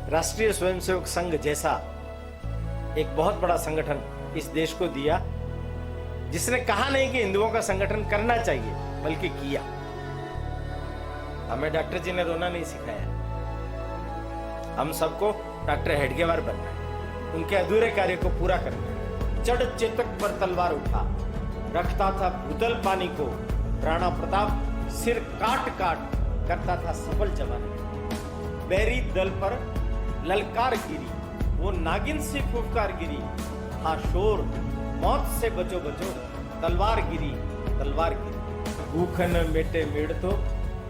राष्ट्रीय स्वयंसेवक संघ जैसा एक बहुत बड़ा संगठन इस देश को दिया, जिसने कहा नहीं कि हिंदुओं का संगठन करना चाहिए, बल्कि किया। हमें डॉक्टर जी ने रोना नहीं सिखाया, हम सबको डॉक्टर हेडगेवार बनना है, उनके अधूरे कार्य को पूरा करना है। जड़ चेतक पर तलवार उठा, रखता था भूतल पानी को, राणा प्रताप सिर काट काट करता था सफल जवानी। बैरी दल पर ललकार गिरी, वो नागिन सी फुफकार गिरी, हाँ शोर मौत से बचो बचो, तलवार गिरी तलवार गिरी। भूख न मेटे मेड़ तो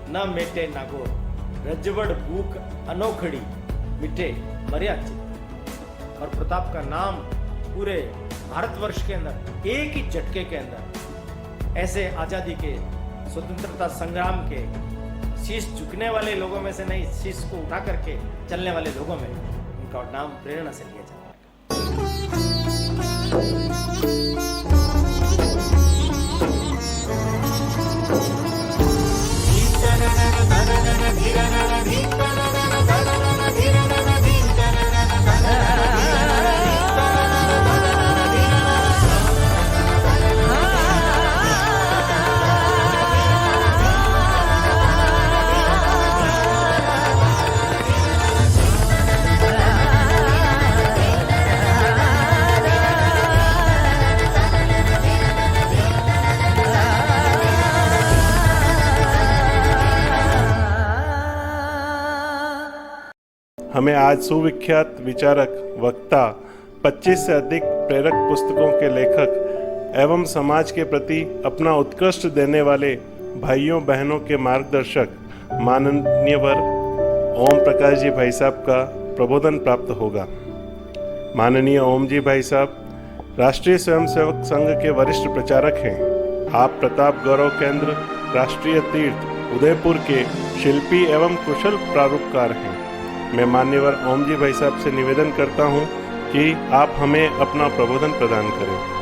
न मेटे नागोर, रजवड़ भूख अनोखड़ी, मिटे मर्या चित्त। और प्रताप का नाम पूरे भारतवर्ष के अंदर एक ही झटके के अंदर ऐसे आजादी के, स्वतंत्रता संग्राम के शीश झुकने वाले लोगों में से नहीं, शीश को उठा करके चलने वाले लोगों में उनका नाम प्रेरणा से लिया जाता हमें आज सुविख्यात विचारक, वक्ता, 25 से अधिक प्रेरक पुस्तकों के लेखक एवं समाज के प्रति अपना उत्कृष्ट देने वाले भाइयों बहनों के मार्गदर्शक माननीय वर ओम प्रकाश जी भाई साहब का प्रबोधन प्राप्त होगा। माननीय ओम जी भाई साहब राष्ट्रीय स्वयंसेवक संघ के वरिष्ठ प्रचारक हैं। आप प्रताप गौरव केंद्र, राष्ट्रीय तीर्थ उदयपुर के शिल्पी एवं कुशल प्रारूपकार हैं। मैं मान्यवर ओम जी भाई साहब से निवेदन करता हूं कि आप हमें अपना प्रबोधन प्रदान करें।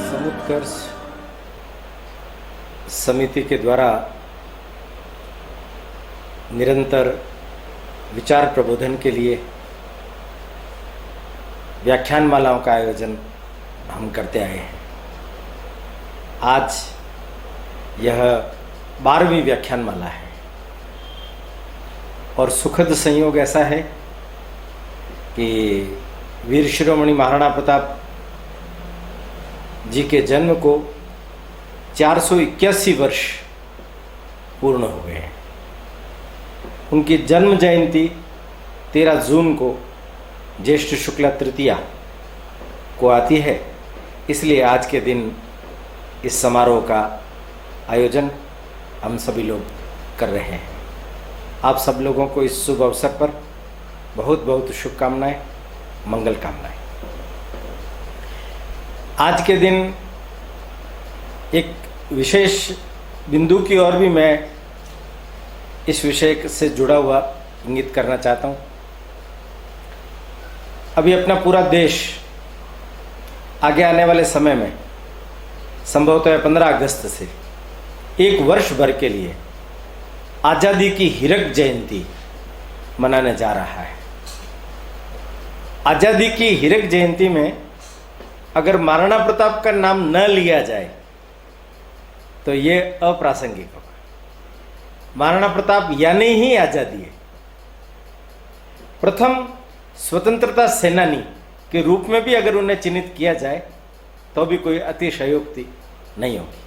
समुत्कर्ष समिति के द्वारा निरंतर विचार प्रबोधन के लिए व्याख्यान मालाओं का आयोजन हम करते आए हैं। आज यह 12वीं व्याख्यान माला है और सुखद संयोग ऐसा है कि वीर शिरोमणि महाराणा प्रताप जी के जन्म को 481 वर्ष पूर्ण हो गए हैं। उनकी जन्म जयंती 13 जून को ज्येष्ठ शुक्ला तृतीया को आती है, इसलिए आज के दिन इस समारोह का आयोजन हम सभी लोग कर रहे हैं। आप सब लोगों को इस शुभ अवसर पर बहुत बहुत शुभकामनाएं, मंगल कामनाएं। आज के दिन एक विशेष बिंदु की ओर भी मैं इस विषय से जुड़ा हुआ इंगित करना चाहता हूँ। अभी अपना पूरा देश आगे आने वाले समय में संभवतः 15 अगस्त से एक वर्ष भर के लिए आज़ादी की हीरक जयंती मनाने जा रहा है। आज़ादी की हीरक जयंती में अगर महाराणा प्रताप का नाम न लिया जाए तो ये अप्रासंगिक होगा। महाराणा प्रताप यानी ही आजादी है। प्रथम स्वतंत्रता सेनानी के रूप में भी अगर उन्हें चिन्हित किया जाए तो भी कोई अतिशयोक्ति नहीं होगी।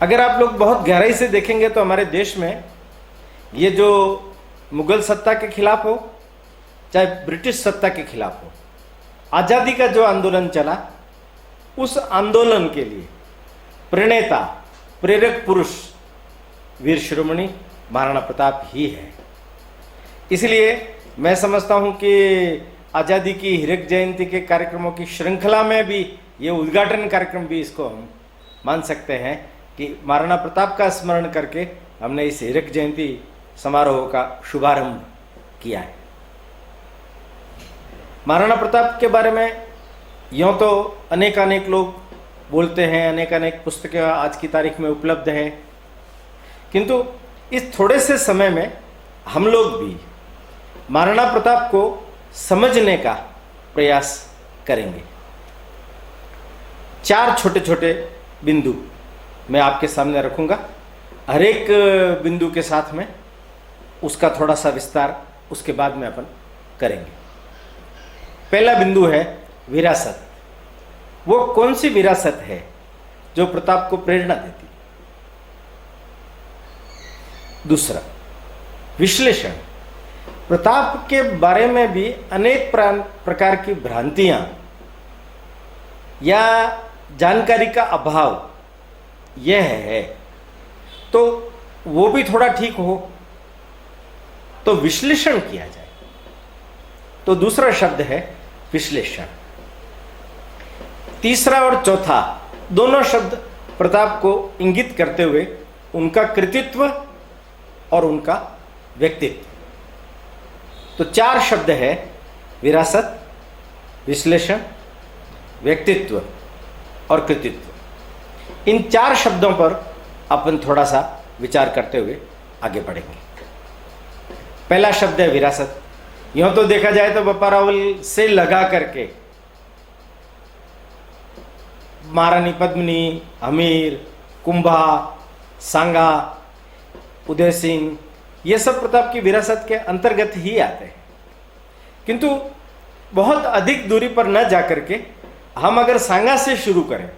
अगर आप लोग बहुत गहराई से देखेंगे तो हमारे देश में ये जो मुगल सत्ता के खिलाफ हो चाहे ब्रिटिश सत्ता के खिलाफ हो, आज़ादी का जो आंदोलन चला, उस आंदोलन के लिए प्रणेता, प्रेरक पुरुष वीर शिरोमणि महाराणा प्रताप ही है। इसलिए मैं समझता हूं कि आज़ादी की हीरक जयंती के कार्यक्रमों की श्रृंखला में भी ये उद्घाटन कार्यक्रम भी इसको हम मान सकते हैं कि महाराणा प्रताप का स्मरण करके हमने इस हीरक जयंती समारोह का शुभारंभ किया है। महाराणा प्रताप के बारे में यूँ तो अनेक लोग बोलते हैं, अनेक पुस्तकें आज की तारीख में उपलब्ध हैं, किंतु इस थोड़े से समय में हम लोग भी महाराणा प्रताप को समझने का प्रयास करेंगे। 4 छोटे छोटे बिंदु मैं आपके सामने रखूंगा। हर एक बिंदु के साथ में उसका थोड़ा सा विस्तार उसके बाद में अपन करेंगे। पहला बिंदु है विरासत। वो कौन सी विरासत है जो प्रताप को प्रेरणा देती है? दूसरा, विश्लेषण। प्रताप के बारे में भी अनेक प्रकार की भ्रांतियां या जानकारी का अभाव यह है, तो वो भी थोड़ा ठीक हो तो विश्लेषण किया जाए। तो दूसरा शब्द है विश्लेषण। तीसरा और चौथा दोनों शब्द प्रताप को इंगित करते हुए उनका कृतित्व और उनका व्यक्तित्व। तो 4 शब्द है विरासत, विश्लेषण, व्यक्तित्व और कृतित्व। इन 4 शब्दों पर अपन थोड़ा सा विचार करते हुए आगे बढ़ेंगे। पहला शब्द है विरासत। यूं तो देखा जाए तो बप्पा रावल से लगा करके महारानी पद्मिनी, हमीर, कुंभा, सांगा, उदय सिंह, ये सब प्रताप की विरासत के अंतर्गत ही आते हैं। किंतु बहुत अधिक दूरी पर न जाकर के हम अगर सांगा से शुरू करें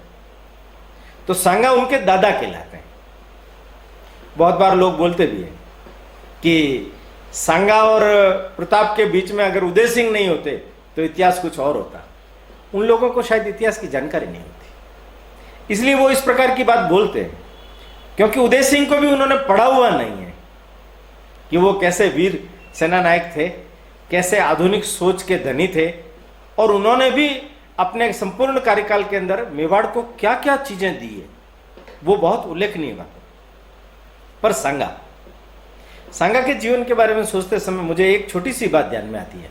तो सांगा उनके दादा कहलाते हैं। बहुत बार लोग बोलते भी हैं कि सांगा और प्रताप के बीच में अगर उदय सिंह नहीं होते तो इतिहास कुछ और होता। उन लोगों को शायद इतिहास की जानकारी नहीं होती, इसलिए वो इस प्रकार की बात बोलते हैं, क्योंकि उदय सिंह को भी उन्होंने पढ़ा हुआ नहीं है कि वो कैसे वीर सेना नायक थे, कैसे आधुनिक सोच के धनी थे, और उन्होंने भी अपने संपूर्ण कार्यकाल के अंदर मेवाड़ को क्या क्या चीजें दी है, वो बहुत उल्लेखनीय बात है। पर सांगा के जीवन के बारे में सोचते समय मुझे एक छोटी सी बात ध्यान में आती है।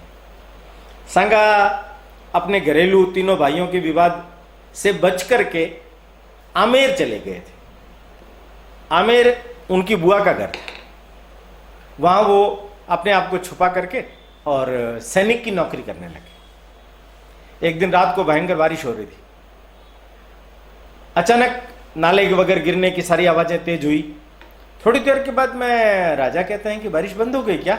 सांगा अपने घरेलू तीनों भाइयों के विवाद से बच करके आमेर चले गए थे। आमेर उनकी बुआ का घर था। वहां वो अपने आप को छुपा करके और सैनिक की नौकरी करने लगे। एक दिन रात को भयंकर बारिश हो रही थी। अचानक नाले वगैरह गिरने की सारी आवाजें तेज हुई। थोड़ी देर के बाद में राजा कहते हैं कि बारिश बंद हो गई क्या?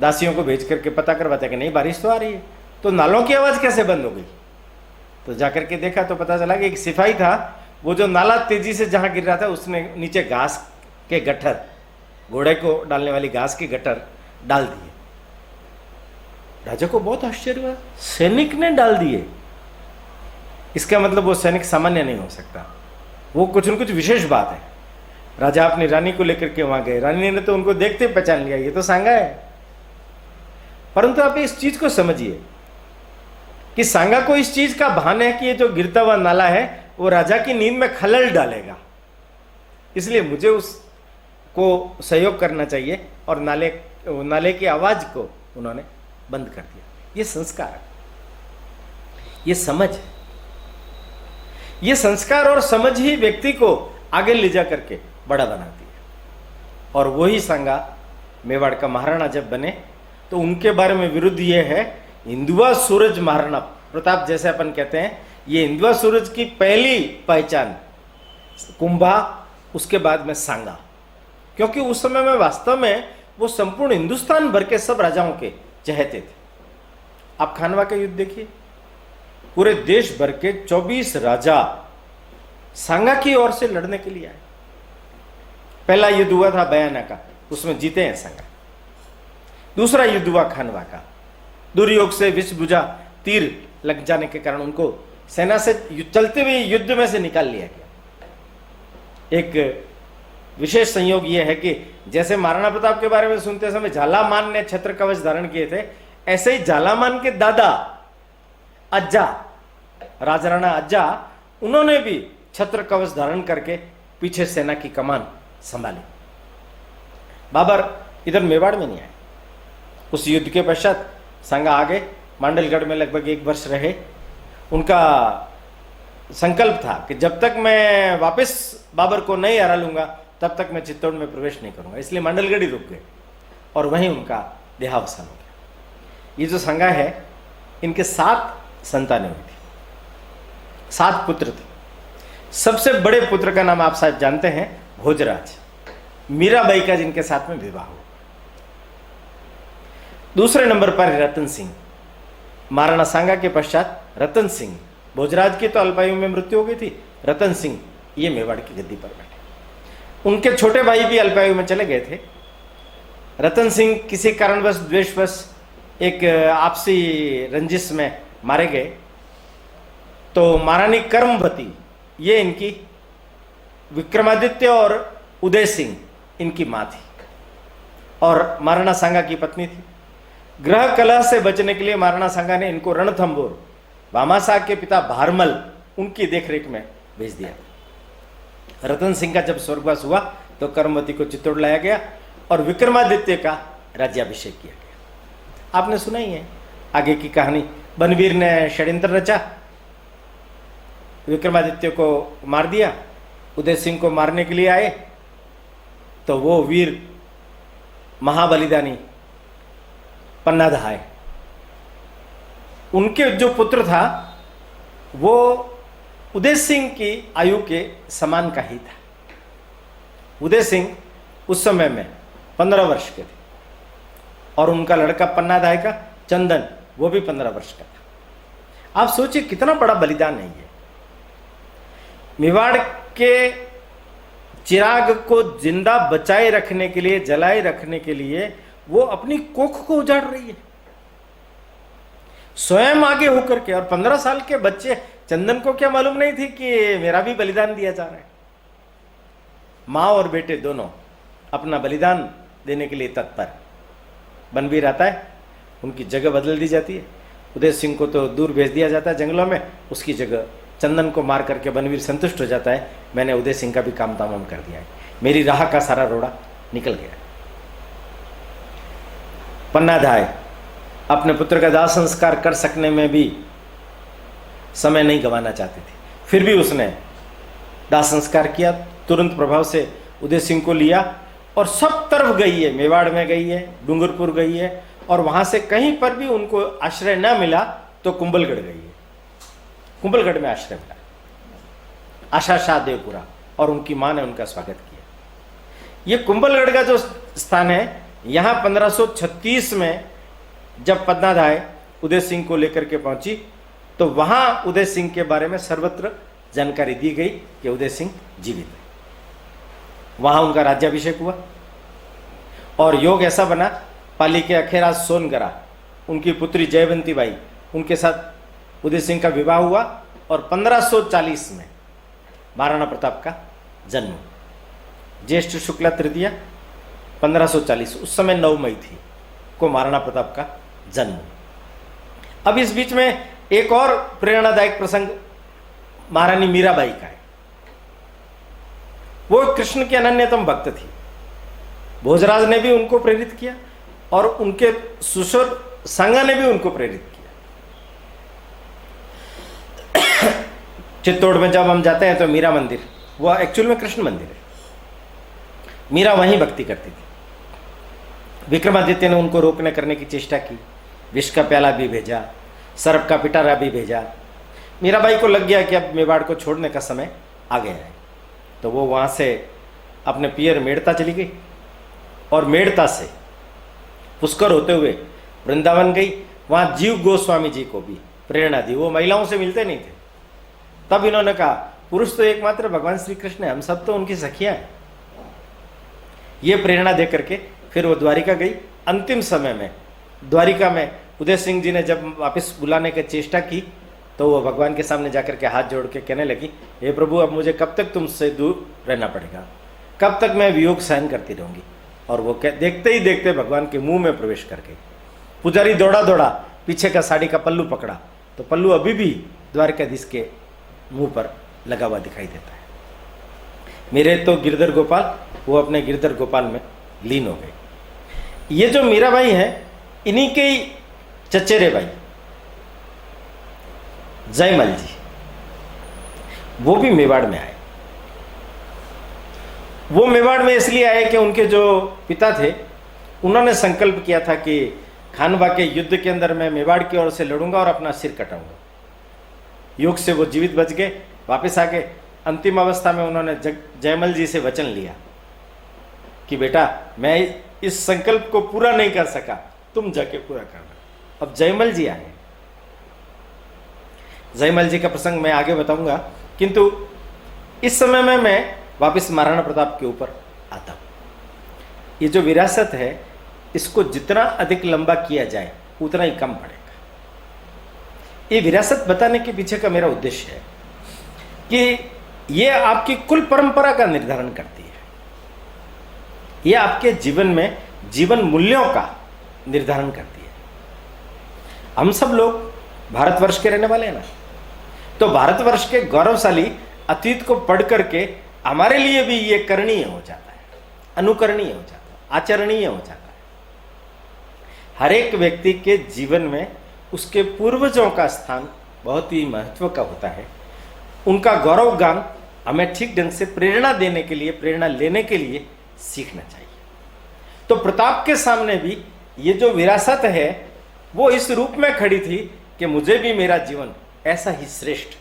दासियों को भेज करके पता करवाते कि नहीं, बारिश तो आ रही है। तो नालों की आवाज कैसे बंद हो गई? तो जाकर के देखा तो पता चला कि एक सिपाही था, वो जो नाला तेजी से जहां गिर रहा था उसने नीचे घास के गट्ठर, घोड़े को डालने वाली घास के गट्ठर डाल दिए। राजा को बहुत आश्चर्य हुआ, सैनिक ने डाल दिए, इसका मतलब वो सैनिक सामान्य नहीं हो सकता, वो कुछ न कुछ विशेष बात है। राजा अपनी रानी को लेकर के वहां गए। रानी ने तो उनको देखते पहचान लिया, ये तो सांगा है। परंतु आप इस चीज को समझिए कि सांगा को इस चीज का भान है कि ये जो गिरता हुआ नाला है वो राजा की नींद में खलल डालेगा, इसलिए मुझे उसको सहयोग करना चाहिए, और नाले की आवाज को उन्होंने बंद कर दिया। ये संस्कार है, ये समझ है। ये संस्कार और समझ ही व्यक्ति को आगे ले जा करके बड़ा बनाती है। और वही सांगा मेवाड़ का महाराणा जब बने तो उनके बारे में विरुद्ध ये है हिंदुआ सूरज महाराणा प्रताप, जैसे अपन कहते हैं, ये हिंदुआ सूरज की पहली पहचान कुंभा, उसके बाद में सांगा, क्योंकि उस समय में वास्तव में वो संपूर्ण हिंदुस्तान भर के सब राजाओं के चहेते थे। आप खानवा का युद्ध देखिए, पूरे देश भर के 24 राजा सांगा की ओर से लड़ने के लिए आए। पहला युद्ध हुआ था बयाना का, उसमें जीते हैं सांगा। दूसरा युद्ध हुआ खानवा का, दुर्योग से विषभुजा तीर लग जाने के कारण उनको सेना से चलते हुए युद्ध में से निकाल लिया गया। एक विशेष संयोग यह है कि जैसे महाराणा प्रताप के बारे में सुनते समय झालामान ने छत्र कवच धारण किए थे, ऐसे ही झालामान के दादा अज्जा, राजराणा अज्जा, उन्होंने भी छत्र कवच धारण करके पीछे सेना की कमान संभाली। बाबर इधर मेवाड़ में नहीं आए। उस युद्ध के पश्चात संगा आ गए, मांडलगढ़ में लगभग 1 वर्ष रहे। उनका संकल्प था कि जब तक मैं वापस बाबर को नहीं हरा लूंगा तब तक मैं चित्तौड़ में प्रवेश नहीं करूंगा, इसलिए मांडलगढ़ ही रुक गए और वहीं उनका देहावसान हो गया। ये जो संगा है, इनके 7 संतानें हुई थी, 7 पुत्र थे। सबसे बड़े पुत्र का नाम आप शायद जानते हैं, भोजराज, मीराबाई का जिनके साथ में विवाह हुआ। दूसरे नंबर पर रतन सिंह। महाराणा सांगा के पश्चात रतन सिंह, भोजराज की तो अल्पायु में मृत्यु हो गई थी, रतन सिंह ये मेवाड़ की गद्दी पर बैठे। उनके छोटे भाई भी अल्पायु में चले गए थे। रतन सिंह किसी कारणवश, द्वेषवश, एक आपसी रंजिश में मारे गए। तो महारानी कर्मवती, ये इनकी विक्रमादित्य और उदय सिंह इनकी मां थी और महाराणा सांगा की पत्नी थी। ग्रह कलह से बचने के लिए महाराणा सांगा ने इनको रणथंबोर, भामाशाह के पिता भारमल, उनकी देखरेख में भेज दिया। रतन सिंह का जब स्वर्गवास हुआ तो कर्मवती को चित्तौड़ लाया गया और विक्रमादित्य का राज्याभिषेक किया गया। आपने सुना ही है आगे की कहानी। बनवीर ने षड्यंत्र रचा, विक्रमादित्य को मार दिया। उदय सिंह को मारने के लिए आए तो वो वीर महाबलिदानी पन्नाधा आए। उनके जो पुत्र था वो उदय सिंह की आयु के समान का ही था। उदय सिंह उस समय में 15 वर्ष के थे और उनका लड़का पन्नाधाय का चंदन, वो भी 15 वर्ष का था। आप सोचिए कितना बड़ा बलिदान है ये। मेवाड़ के चिराग को जिंदा बचाए रखने के लिए, जलाए रखने के लिए वो अपनी कोख को उजाड़ रही है, स्वयं आगे होकर के। और 15 साल के बच्चे चंदन को क्या मालूम नहीं थी कि मेरा भी बलिदान दिया जा रहा है। मां और बेटे दोनों अपना बलिदान देने के लिए तत्पर। बनवीर आता है, उनकी जगह बदल दी जाती है। उदय सिंह को तो दूर भेज दिया जाता है जंगलों में, उसकी जगह चंदन को मार करके बनवीर संतुष्ट हो जाता है, मैंने उदय सिंह का भी काम तमाम कर दिया है, मेरी राह का सारा रोड़ा निकल गया। पन्नाधाय अपने पुत्र का दाह संस्कार कर सकने में भी समय नहीं गंवाना चाहती थी, फिर भी उसने दाह संस्कार किया। तुरंत प्रभाव से उदय सिंह को लिया और सब तरफ गई है, मेवाड़ में गई है, डूंगरपुर गई है, और वहां से कहीं पर भी उनको आश्रय न मिला तो कुंभलगढ़ गई है। कुंभलगढ़ में आश्रय मिला, आशा शाह देवपुरा, और उनकी मां ने उनका स्वागत किया। ये कुंभलगढ़ का जो स्थान है, यहां 1536 में जब पन्नाधाय उदय सिंह को लेकर के पहुंची तो वहां उदय सिंह के बारे में सर्वत्र जानकारी दी गई कि उदय सिंह जीवित है। वहां उनका राज्याभिषेक हुआ और योग ऐसा बना, पाली के अखेराज सोनगरा, उनकी पुत्री जयवंती बाई, उनके साथ उदय सिंह का विवाह हुआ और 1540 में महाराणा प्रताप का जन्म, ज्येष्ठ शुक्ला तृतीया 1540, उस समय 9 मई थी को महाराणा प्रताप का जन्म। अब इस बीच में एक और प्रेरणादायक प्रसंग महारानी मीराबाई का है। वो कृष्ण की अनन्यतम भक्त थी। भोजराज ने भी उनको प्रेरित किया और उनके सुशोर सांगा ने भी उनको प्रेरित किया। चित्तौड़ में जब हम जाते हैं तो मीरा मंदिर, वो एक्चुअल में कृष्ण मंदिर है, मीरा वहीं भक्ति करती थी। विक्रमादित्य ने उनको रोकने करने की चेष्टा की, विष का प्याला भी भेजा, सर्प का पिटारा भी भेजा। मीराबाई को लग गया कि अब मेवाड़ को छोड़ने का समय आ गया है, तो वो वहाँ से अपने पियर मेड़ता चली गई और मेड़ता से पुष्कर होते हुए वृंदावन गई। वहाँ जीव गोस्वामी जी को भी प्रेरणा दी, वो महिलाओं से मिलते नहीं थे। तब इन्होंने कहा पुरुष तो एकमात्र भगवान श्री कृष्ण है, हम सब तो उनकी सखियाँ हैं। ये प्रेरणा दे करके फिर वो द्वारिका गई। अंतिम समय में द्वारिका में उदय सिंह जी ने जब वापस बुलाने की चेष्टा की तो वो भगवान के सामने जाकर के हाथ जोड़ के कहने लगी, हे प्रभु, अब मुझे कब तक तुमसे दूर रहना पड़ेगा, कब तक मैं वियोग सहन करती रहूँगी। और वो देखते ही देखते भगवान के मुंह में प्रवेश कर गई। पुजारी दौड़ा दौड़ा पीछे का साड़ी का पल्लू पकड़ा तो पल्लू अभी भी द्वारकाधीश के मुंह पर लगा हुआ दिखाई देता है। मेरे तो गिरधर गोपाल, वो अपने गिरधर गोपाल में लीन हो गई। ये जो मीराबाई है, इन्हीं के ही चचेरे भाई जयमल जी, वो भी मेवाड़ में आए। वो मेवाड़ में इसलिए आए कि उनके जो पिता थे, उन्होंने संकल्प किया था कि खानवा के युद्ध के अंदर मैं मेवाड़ की ओर से लड़ूंगा और अपना सिर कटाऊंगा। योग से वो जीवित बच गए, वापस आ गए। अंतिम अवस्था में उन्होंने जयमल जी से वचन लिया कि बेटा, मैं इस संकल्प को पूरा नहीं कर सका, तुम जाके पूरा करना। अब जयमल जी आए। जयमल जी का प्रसंग मैं आगे बताऊंगा, किंतु इस समय में मैं वापस महाराणा प्रताप के ऊपर आता हूं। ये जो विरासत है, इसको जितना अधिक लंबा किया जाए उतना ही कम पड़ेगा। ये विरासत बताने के पीछे का मेरा उद्देश्य है कि ये आपकी कुल परंपरा का निर्धारण करती है, ये आपके जीवन में जीवन मूल्यों का निर्धारण करती है। हम सब लोग भारतवर्ष के रहने वाले हैं ना, तो भारतवर्ष के गौरवशाली अतीत को पढ़ करके हमारे लिए भी ये करणीय हो जाता है, अनुकरणीय हो जाता है, आचरणीय हो जाता है। हर एक व्यक्ति के जीवन में उसके पूर्वजों का स्थान बहुत ही महत्व का होता है। उनका गौरव गान हमें ठीक ढंग से प्रेरणा देने के लिए, प्रेरणा लेने के लिए सीखना चाहिए। तो प्रताप के सामने भी ये जो विरासत है, वो इस रूप में खड़ी थी कि मुझे भी मेरा जीवन ऐसा ही श्रेष्ठ,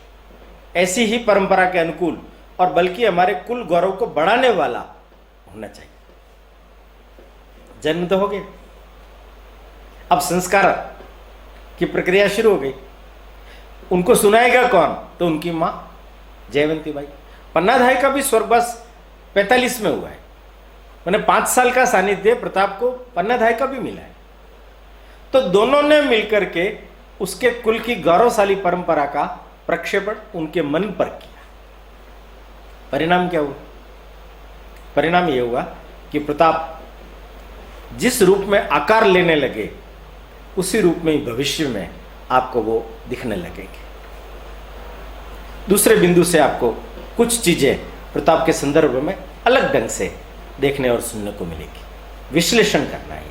ऐसी ही परंपरा के अनुकूल और बल्कि हमारे कुल गौरव को बढ़ाने वाला होना चाहिए। जन्म तो हो गया, अब संस्कार की प्रक्रिया शुरू हो गई। उनको सुनाएगा कौन? तो उनकी मां जयवंती बाई। पन्नाधाय का भी स्वर्गवास 45 में हुआ है, मैंने 5 साल का सानिध्य प्रताप को पन्नाधाय का भी मिला है। तो दोनों ने मिलकर के उसके कुल की गौरवशाली परंपरा का प्रक्षेपण उनके मन पर किया। परिणाम क्या हुआ? परिणाम यह हुआ कि प्रताप जिस रूप में आकार लेने लगे, उसी रूप में ही भविष्य में आपको वो दिखने लगेंगे। दूसरे बिंदु से आपको कुछ चीजें प्रताप के संदर्भ में अलग ढंग से देखने और सुनने को मिलेगी। विश्लेषण करना है।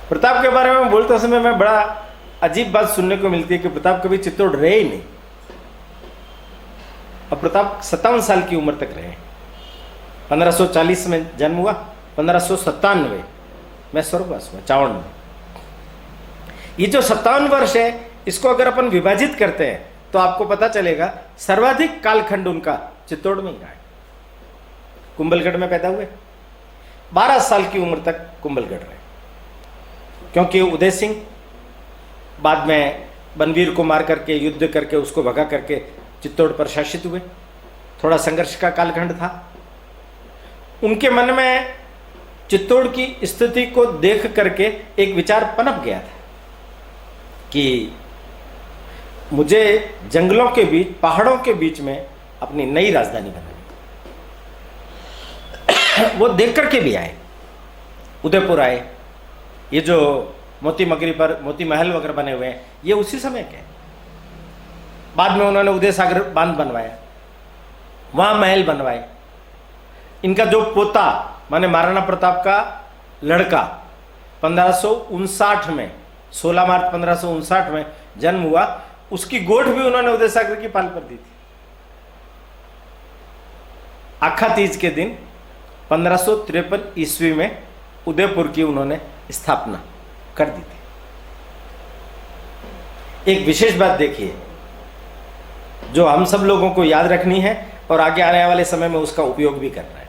प्रताप के बारे में बोलते समय में बड़ा अजीब बात सुनने को मिलती है कि प्रताप कभी चित्तौड़ रहे ही नहीं। अब प्रताप 57 साल की उम्र तक रहे। 1540 में जन्म हुआ, 1597 में स्वर्गवास हुआ, 54 में। ये जो 57 वर्ष है, इसको अगर अपन विभाजित करते हैं तो आपको पता चलेगा सर्वाधिक कालखंड उनका चित्तौड़ में ही रहा है। कुंभलगढ़ में पैदा हुए, 12 साल की उम्र तक कुंभलगढ़ रहे, क्योंकि उदय सिंह बाद में बनवीर को मार करके, युद्ध करके, उसको भगा करके चित्तौड़ पर शासित हुए। थोड़ा संघर्ष का कालखंड था। उनके मन में चित्तौड़ की स्थिति को देख करके एक विचार पनप गया था कि मुझे जंगलों के बीच, पहाड़ों के बीच में अपनी नई राजधानी बनानी। वो देख करके भी आए, उदयपुर आए। ये जो मोती मगरी पर मोती महल वगैरह बने हुए हैं, ये उसी समय के। बाद में उन्होंने उदय सागर बांध बनवाया, वहां महल बनवाए। इनका जो पोता माने महाराणा प्रताप का लड़का 1559 में, 16 मार्च 1559 में जन्म हुआ, उसकी गोठ भी उन्होंने उदय सागर की पाल पर दी थी। आखा तीज के दिन 1553 ईस्वी में उदयपुर की उन्होंने स्थापना कर दी थी। एक विशेष बात देखिए जो हम सब लोगों को याद रखनी है और आगे आने वाले समय में उसका उपयोग भी करना है।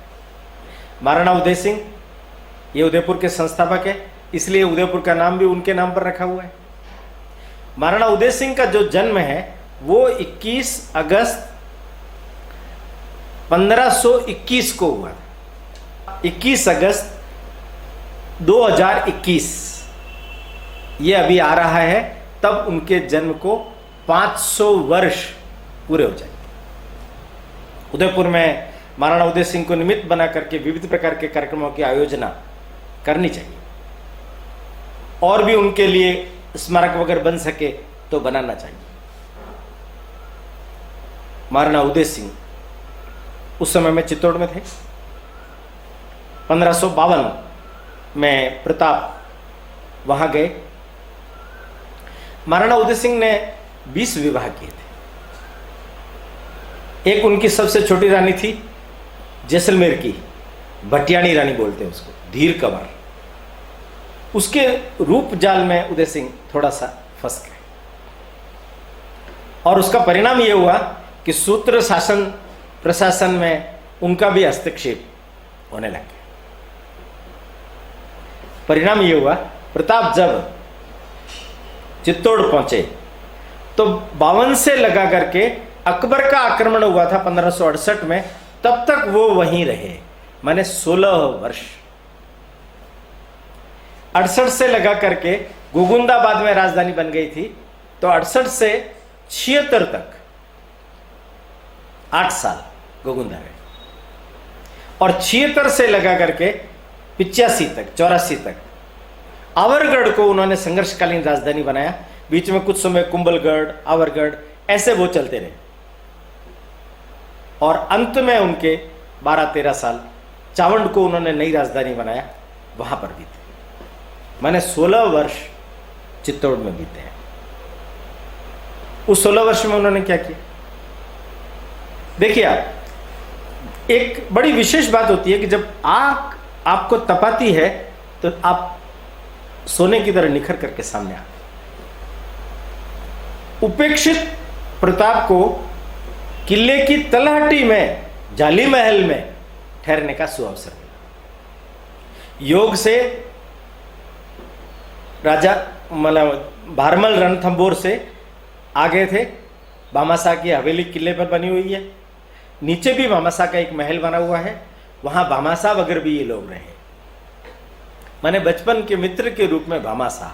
महाराणा उदय सिंह ये उदयपुर के संस्थापक है, इसलिए उदयपुर का नाम भी उनके नाम पर रखा हुआ है। महाराणा उदय सिंह का जो जन्म है वो 21 अगस्त 1521 को हुआ। 21 अगस्त 2021 ये अभी आ रहा है, तब उनके जन्म को 500 वर्ष पूरे हो जाएंगे। उदयपुर में महाराणा उदय सिंह को निमित्त बना करके विविध प्रकार के कार्यक्रमों की आयोजना करनी चाहिए, और भी उनके लिए स्मारक वगैरह बन सके तो बनाना चाहिए। महाराणा उदय सिंह उस समय में चित्तौड़ में थे। 1552 में प्रताप वहां गए। महाराणा उदय सिंह ने 20 विवाह किए थे। एक उनकी सबसे छोटी रानी थी जैसलमेर की, भटियाणी रानी बोलते हैं उसको, धीर कंवर। उसके रूप जाल में उदय सिंह थोड़ा सा फंस गए और उसका परिणाम यह हुआ कि सूत्र शासन प्रशासन में उनका भी हस्तक्षेप होने लग गया। परिणाम यह हुआ, प्रताप जब चित्तौड़ पहुंचे तो 52 से लगा करके अकबर का आक्रमण हुआ था 1568 में, तब तक वो वहीं रहे, माने 16 वर्ष। 68 से लगा करके गोगुंदाबाद में राजधानी बन गई थी, तो 68 से 76 तक 8 साल गोगुंदा रहे, और 76 से लगा करके 85 तक 84 तक आवरगढ़ को उन्होंने संघर्षकालीन राजधानी बनाया। बीच में कुछ समय कुंभलगढ़, आवरगढ़, ऐसे वो चलते रहे, और अंत में उनके 12-13 साल चावंड को उन्होंने नई राजधानी बनाया, वहां पर बीते। मैंने 16 वर्ष चित्तौड़ में बीते हैं। उस 16 वर्ष में उन्होंने क्या किया देखिए आप, एक बड़ी विशेष बात होती है कि जब आग आपको तपाती है तो आप सोने की तरह निखर करके सामने आते। उपेक्षित प्रताप को किले की तलहटी में जाली महल में ठहरने का सुअवसर मिला। योग से राजा मतलब भारमल रणथंबोर से आ गए थे। भामाशाह की हवेली किले पर बनी हुई है, नीचे भी भामाशाह का एक महल बना हुआ है, वहां भामाशाह वगैरह भी ये लोग रहे। माने बचपन के मित्र के रूप में भामाशाह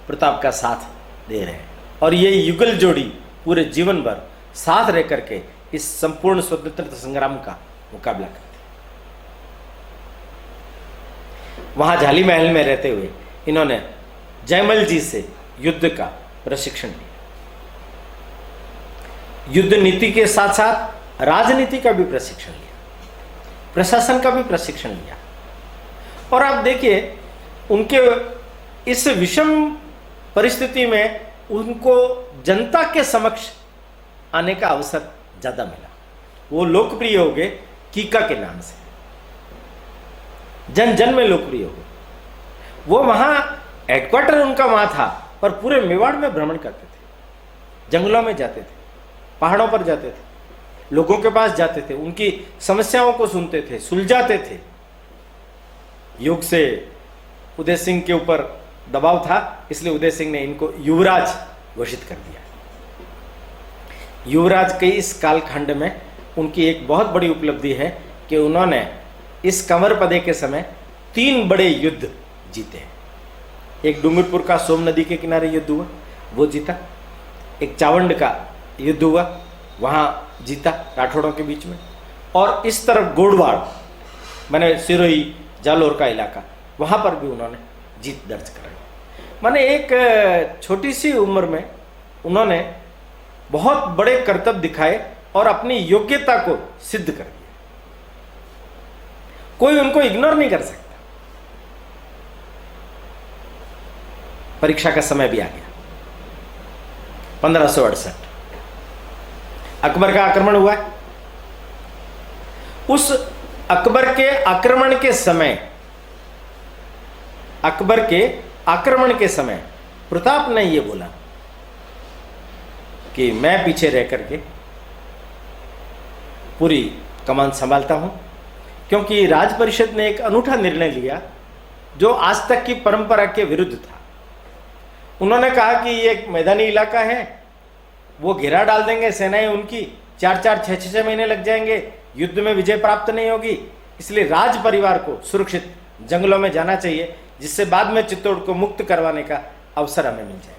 प्रताप का साथ दे रहे हैं, और ये युगल जोड़ी पूरे जीवन भर साथ रह करके इस संपूर्ण स्वतंत्रता संग्राम का मुकाबला करते। वहां जाली महल में रहते हुए इन्होंने जयमल जी से युद्ध का प्रशिक्षण लिया। युद्ध नीति के साथ साथ राजनीति का भी प्रशिक्षण लिया, प्रशासन का भी प्रशिक्षण लिया। और आप देखिए उनके इस विषम परिस्थिति में उनको जनता के समक्ष आने का अवसर ज्यादा मिला। वो लोकप्रिय हो गए कीका के नाम से, जन जन में लोकप्रिय हो गए। वो वहां हेडक्वार्टर उनका वहां था, पर पूरे मेवाड़ में भ्रमण करते थे, जंगलों में जाते थे, पहाड़ों पर जाते थे, लोगों के पास जाते थे, उनकी समस्याओं को सुनते थे, सुलझाते थे। योग से उदय सिंह के ऊपर दबाव था, इसलिए उदय सिंह ने इनको युवराज घोषित कर दिया। युवराज के इस कालखंड में उनकी एक बहुत बड़ी उपलब्धि है कि उन्होंने इस कंवर पदे के समय 3 बड़े युद्ध जीते हैं। एक डूंगरपुर का सोम नदी के किनारे युद्ध हुआ, वो जीता। एक चावंड का युद्ध हुआ, वहां जीता राठौड़ों के बीच में। और इस तरफ गोडवाड़ मैंने सिरोही जालोर का इलाका, वहां पर भी उन्होंने जीत दर्ज कराई। माने एक छोटी सी उम्र में उन्होंने बहुत बड़े करतब दिखाए और अपनी योग्यता को सिद्ध कर दिया। कोई उनको इग्नोर नहीं कर सकता। परीक्षा का समय भी आ गया, 1568 अकबर का आक्रमण हुआ। उस अकबर के आक्रमण के समय प्रताप ने यह बोला कि मैं पीछे रह करके पूरी कमान संभालता हूं, क्योंकि राज परिषद ने एक अनूठा निर्णय लिया जो आज तक की परंपरा के विरुद्ध था। उन्होंने कहा कि ये एक मैदानी इलाका है, वो घेरा डाल देंगे सेनाएं उनकी, 4-4, 6-6 महीने लग जाएंगे, युद्ध में विजय प्राप्त नहीं होगी। इसलिए राज परिवार को सुरक्षित जंगलों में जाना चाहिए, जिससे बाद में चित्तौड़ को मुक्त करवाने का अवसर हमें मिल जाएगा,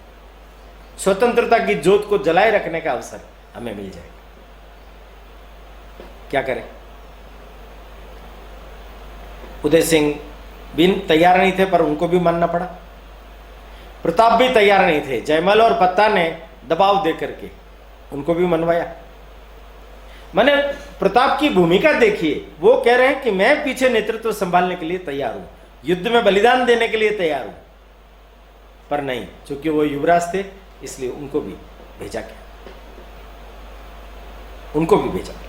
स्वतंत्रता की ज्योत को जलाए रखने का अवसर हमें मिल जाएगा। क्या करें? उदय सिंह भी तैयार नहीं थे, पर उनको भी मानना पड़ा। प्रताप भी तैयार नहीं थे, जयमल और पत्ता ने दबाव दे करके उनको भी मनवाया। मैंने प्रताप की भूमिका देखिए, वो कह रहे हैं कि मैं पीछे नेतृत्व संभालने के लिए तैयार हूं, युद्ध में बलिदान देने के लिए तैयार हूं, पर नहीं, क्योंकि वो युवराज थे इसलिए उनको भी भेजा गया, उनको भी भेजा गया।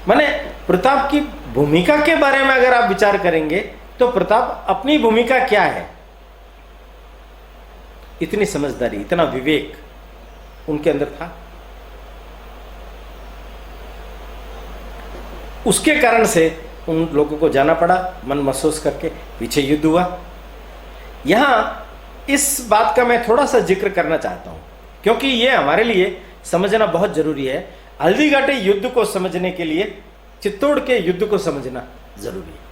मैंने प्रताप की भूमिका के बारे में अगर आप विचार करेंगे तो प्रताप अपनी भूमिका क्या है, इतनी समझदारी, इतना विवेक उनके अंदर था। उसके कारण से उन लोगों को जाना पड़ा, मन महसूस करके, पीछे युद्ध हुआ। यहां इस बात का मैं थोड़ा सा जिक्र करना चाहता हूं, क्योंकि यह हमारे लिए समझना बहुत जरूरी है। हल्दीघाटी युद्ध को समझने के लिए चित्तौड़ के युद्ध को समझना जरूरी है।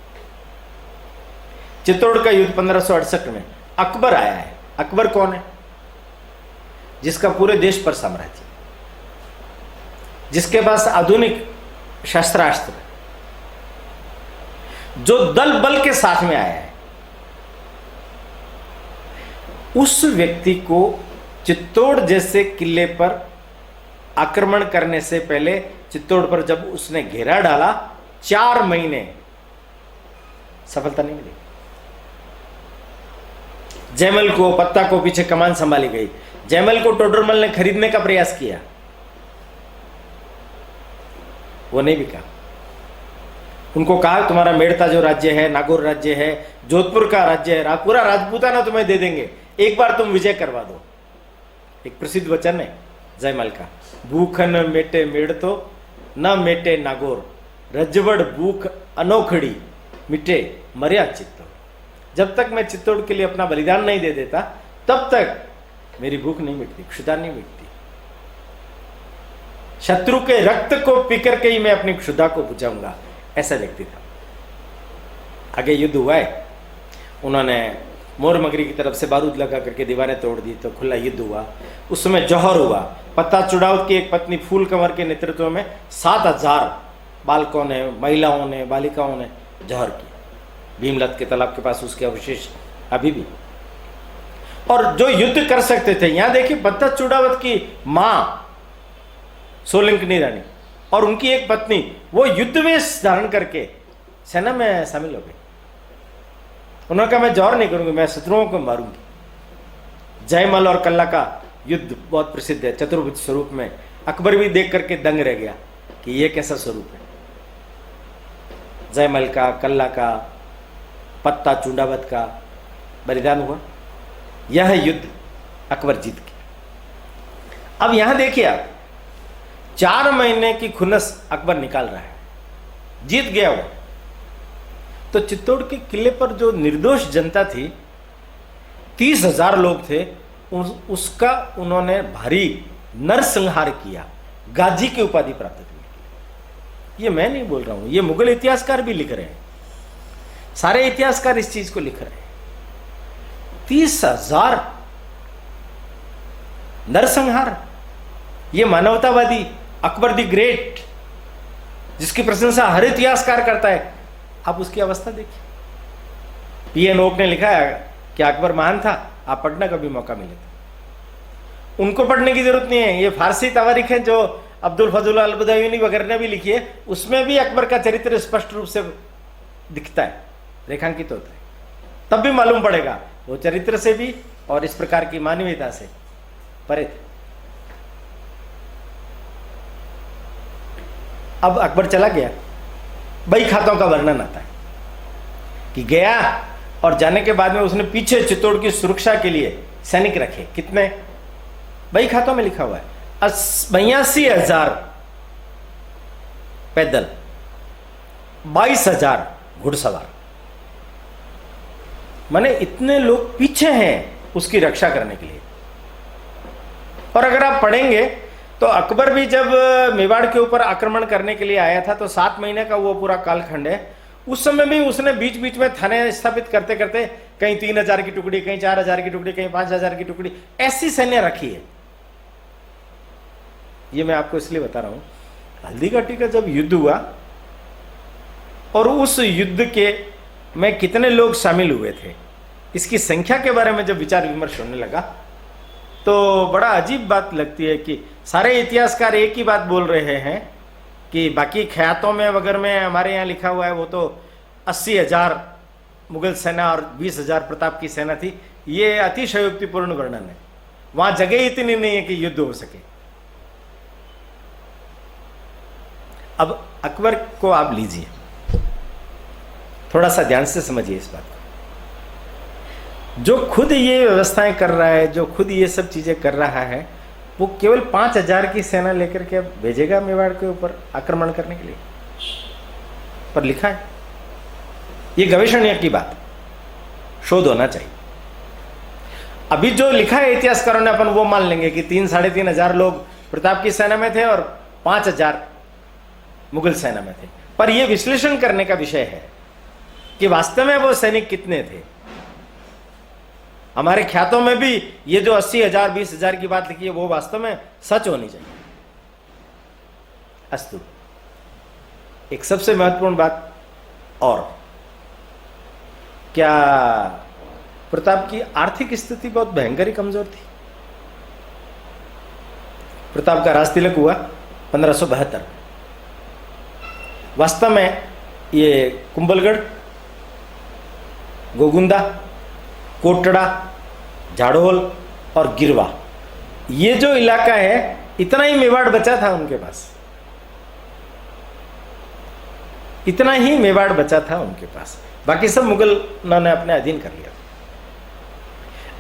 चित्तौड़ का युद्ध 1568 में अकबर आया है। अकबर कौन है? जिसका पूरे देश पर साम्राज्य, जिसके पास आधुनिक शस्त्रास्त्र, जो दल बल के साथ में आया है, उस व्यक्ति को चित्तौड़ जैसे किले पर आक्रमण करने से पहले, चित्तौड़ पर जब उसने घेरा डाला, 4 महीने सफलता नहीं मिली। जयमल को, पत्ता को पीछे कमान संभाली गई। जयमल को टोडरमल ने खरीदने का प्रयास किया, वो नहीं बिका। उनको कहा तुम्हारा मेड़ता जो राज्य है, नागौर राज्य है, जोधपुर का राज्य है, पूरा राजपूताना तुम्हें दे देंगे, एक बार तुम विजय करवा दो। एक प्रसिद्ध वचन है जयमल का, भूखन मेटे मेड़तो न मेटे नागौर, रजवड़ भूख अनोखड़ी मिटे मर्या चित्तौड़। जब तक मैं चित्तौड़ के लिए अपना बलिदान नहीं दे देता, तब तक मेरी भूख नहीं मिटती, क्षुधा नहीं मिटती। शत्रु के रक्त को पीकर के ही मैं अपनी क्षुधा को बुझाऊंगा, ऐसा व्यक्ति था। आगे युद्ध हुआ है, उन्होंने मोर मगरी की तरफ से बारूद लगा करके दीवारें तोड़ दी, तो खुला युद्ध हुआ। उस समय जौहर हुआ। पत्ता चुड़ावत की एक पत्नी फूल कंवर के नेतृत्व में 7000 बालकों ने, महिलाओं ने, बालिकाओं ने जौहर किया। भीमलत के तालाब के पास उसके अवशेष अभी भी। और जो युद्ध कर सकते थे, यहां देखिए पत्ता चुड़ावत की मां सोलंकी रानी और उनकी एक पत्नी, वो युद्ध वेश धारण करके सेना में शामिल हो गई। उन्होंने कहा मैं जौहर नहीं करूंगी, मैं शत्रुओं को मारूंगी। जयमल और कल्ला का युद्ध बहुत प्रसिद्ध है, चतुर्भुज स्वरूप में। अकबर भी देख करके दंग रह गया कि ये कैसा स्वरूप है। जयमल का, कल्ला का, पत्ता चुंडावत का बलिदान हुआ। यह युद्ध अकबर जीत गया। अब यहां देखिए आप, 4 महीने की खुनस अकबर निकाल रहा है, जीत गया वो। तो चित्तौड़ के किले पर जो निर्दोष जनता थी, 30,000 लोग थे, उसका उन्होंने भारी नरसंहार किया, गाजी की उपाधि प्राप्त की। ये मैं नहीं बोल रहा हूं, ये मुगल इतिहासकार भी लिख रहे हैं, सारे इतिहासकार इस चीज को लिख रहे हैं। 30,000 नरसंहार, ये मानवतावादी अकबर द ग्रेट, जिसकी प्रशंसा हर इतिहासकार करता है, आप उसकी अवस्था देखिए। पीएन ओक ने लिखा है कि अकबर महान था, आप पढ़ना कभी मौका मिले तो। उनको पढ़ने की जरूरत नहीं है, ये फारसी तवारीख है जो अब्दुल फजल अल बदायूनी वगैरह ने भी लिखी है, उसमें भी अकबर का चरित्र स्पष्ट रूप से दिखता है, रेखांकित होता है। तब भी मालूम पड़ेगा वो चरित्र से भी और इस प्रकार की मानवीयता से परे थे। अब अकबर चला गया, बही खातों का वर्णन आता है कि गया और जाने के बाद में उसने पीछे चित्तौड़ की सुरक्षा के लिए सैनिक रखे। कितने? बही खातों में लिखा हुआ है 82,000 पैदल, 22,000 घुड़सवार। माने इतने लोग पीछे हैं उसकी रक्षा करने के लिए। और अगर आप पढ़ेंगे तो अकबर भी जब मेवाड़ के ऊपर आक्रमण करने के लिए आया था, तो 7 महीने का वो पूरा कालखंड है। उस समय भी उसने बीच बीच में थाने स्थापित करते करते कहीं 3,000 की टुकड़ी, कहीं 4,000 की टुकड़ी, कहीं 5,000 की टुकड़ी, ऐसी सैन्य रखी है। ये मैं आपको इसलिए बता रहा हूं, हल्दीघाटी का जब युद्ध हुआ और उस युद्ध के में कितने लोग शामिल हुए थे, इसकी संख्या के बारे में जब विचार विमर्श होने लगा तो बड़ा अजीब बात लगती है कि सारे इतिहासकार एक ही बात बोल रहे हैं कि बाकी ख्यातों में वगैरह में हमारे यहाँ लिखा हुआ है वो तो 80,000 मुगल सेना और 20,000 प्रताप की सेना थी। ये अतिशयोक्तिपूर्ण वर्णन है, वहां जगह इतनी नहीं है कि युद्ध हो सके। अब अकबर को आप लीजिए, थोड़ा सा ध्यान से समझिए इस बात को। जो खुद ये व्यवस्थाएं कर रहा है, जो खुद ये सब चीजें कर रहा है, वो केवल 5,000 की सेना लेकर के भेजेगा मेवाड़ के ऊपर आक्रमण करने के लिए? पर लिखा है, ये गवेषणा की बात, शोध होना चाहिए। अभी जो लिखा है इतिहासकारों ने, अपन वो मान लेंगे कि 3-3,500 लोग प्रताप की सेना में थे और 5,000 मुगल सेना में थे। पर यह विश्लेषण करने का विषय है कि वास्तव में वो सैनिक कितने थे। हमारे ख्यातों में भी ये जो 80,000 20,000 की बात लिखी है वो वास्तव में सच होनी चाहिए। अस्तु, एक सबसे महत्वपूर्ण बात और, क्या प्रताप की आर्थिक स्थिति बहुत भयंकर ही कमजोर थी? प्रताप का राज तिलक हुआ 1572। वास्तव में ये कुंभलगढ़, गोगुंदा, कोटड़ा, झाड़ोल और गिरवा, ये जो इलाका है, इतना ही मेवाड़ बचा था उनके पास, इतना ही मेवाड़ बचा था उनके पास। बाकी सब मुगलों ने अपने अधीन कर लिया।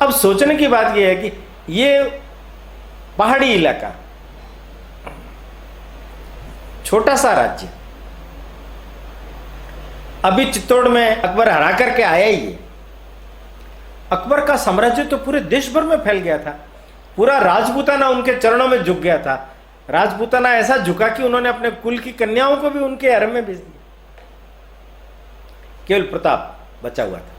अब सोचने की बात यह है कि ये पहाड़ी इलाका, छोटा सा राज्य, अभी चित्तौड़ में अकबर हरा करके आया ही है। अकबर का साम्राज्य तो पूरे देश भर में फैल गया था। पूरा राजपूताना उनके चरणों में झुक गया था। राजपूताना ऐसा झुका कि उन्होंने अपने कुल की कन्याओं को भी उनके हरम में भेज दिया। केवल प्रताप बचा हुआ था।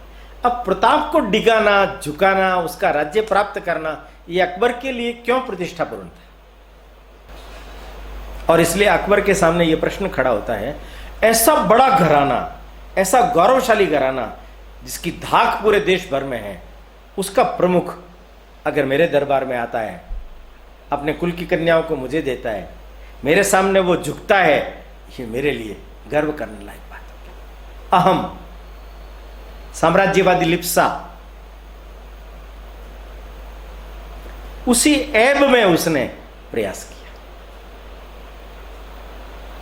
अब प्रताप को डिगाना, झुकाना, उसका राज्य प्राप्त करना, यह अकबर के लिए क्यों प्रतिष्ठापूर्ण था? और इसलिए अकबर के सामने यह प्रश्न खड़ा होता है, ऐसा बड़ा घराना, ऐसा गौरवशाली घराना जिसकी धाक पूरे देश भर में है, उसका प्रमुख अगर मेरे दरबार में आता है, अपने कुल की कन्याओं को मुझे देता है, मेरे सामने वो झुकता है, ये मेरे लिए गर्व करने लायक बात है। अहम, साम्राज्यवादी लिप्सा, उसी ऐब में उसने प्रयास किया।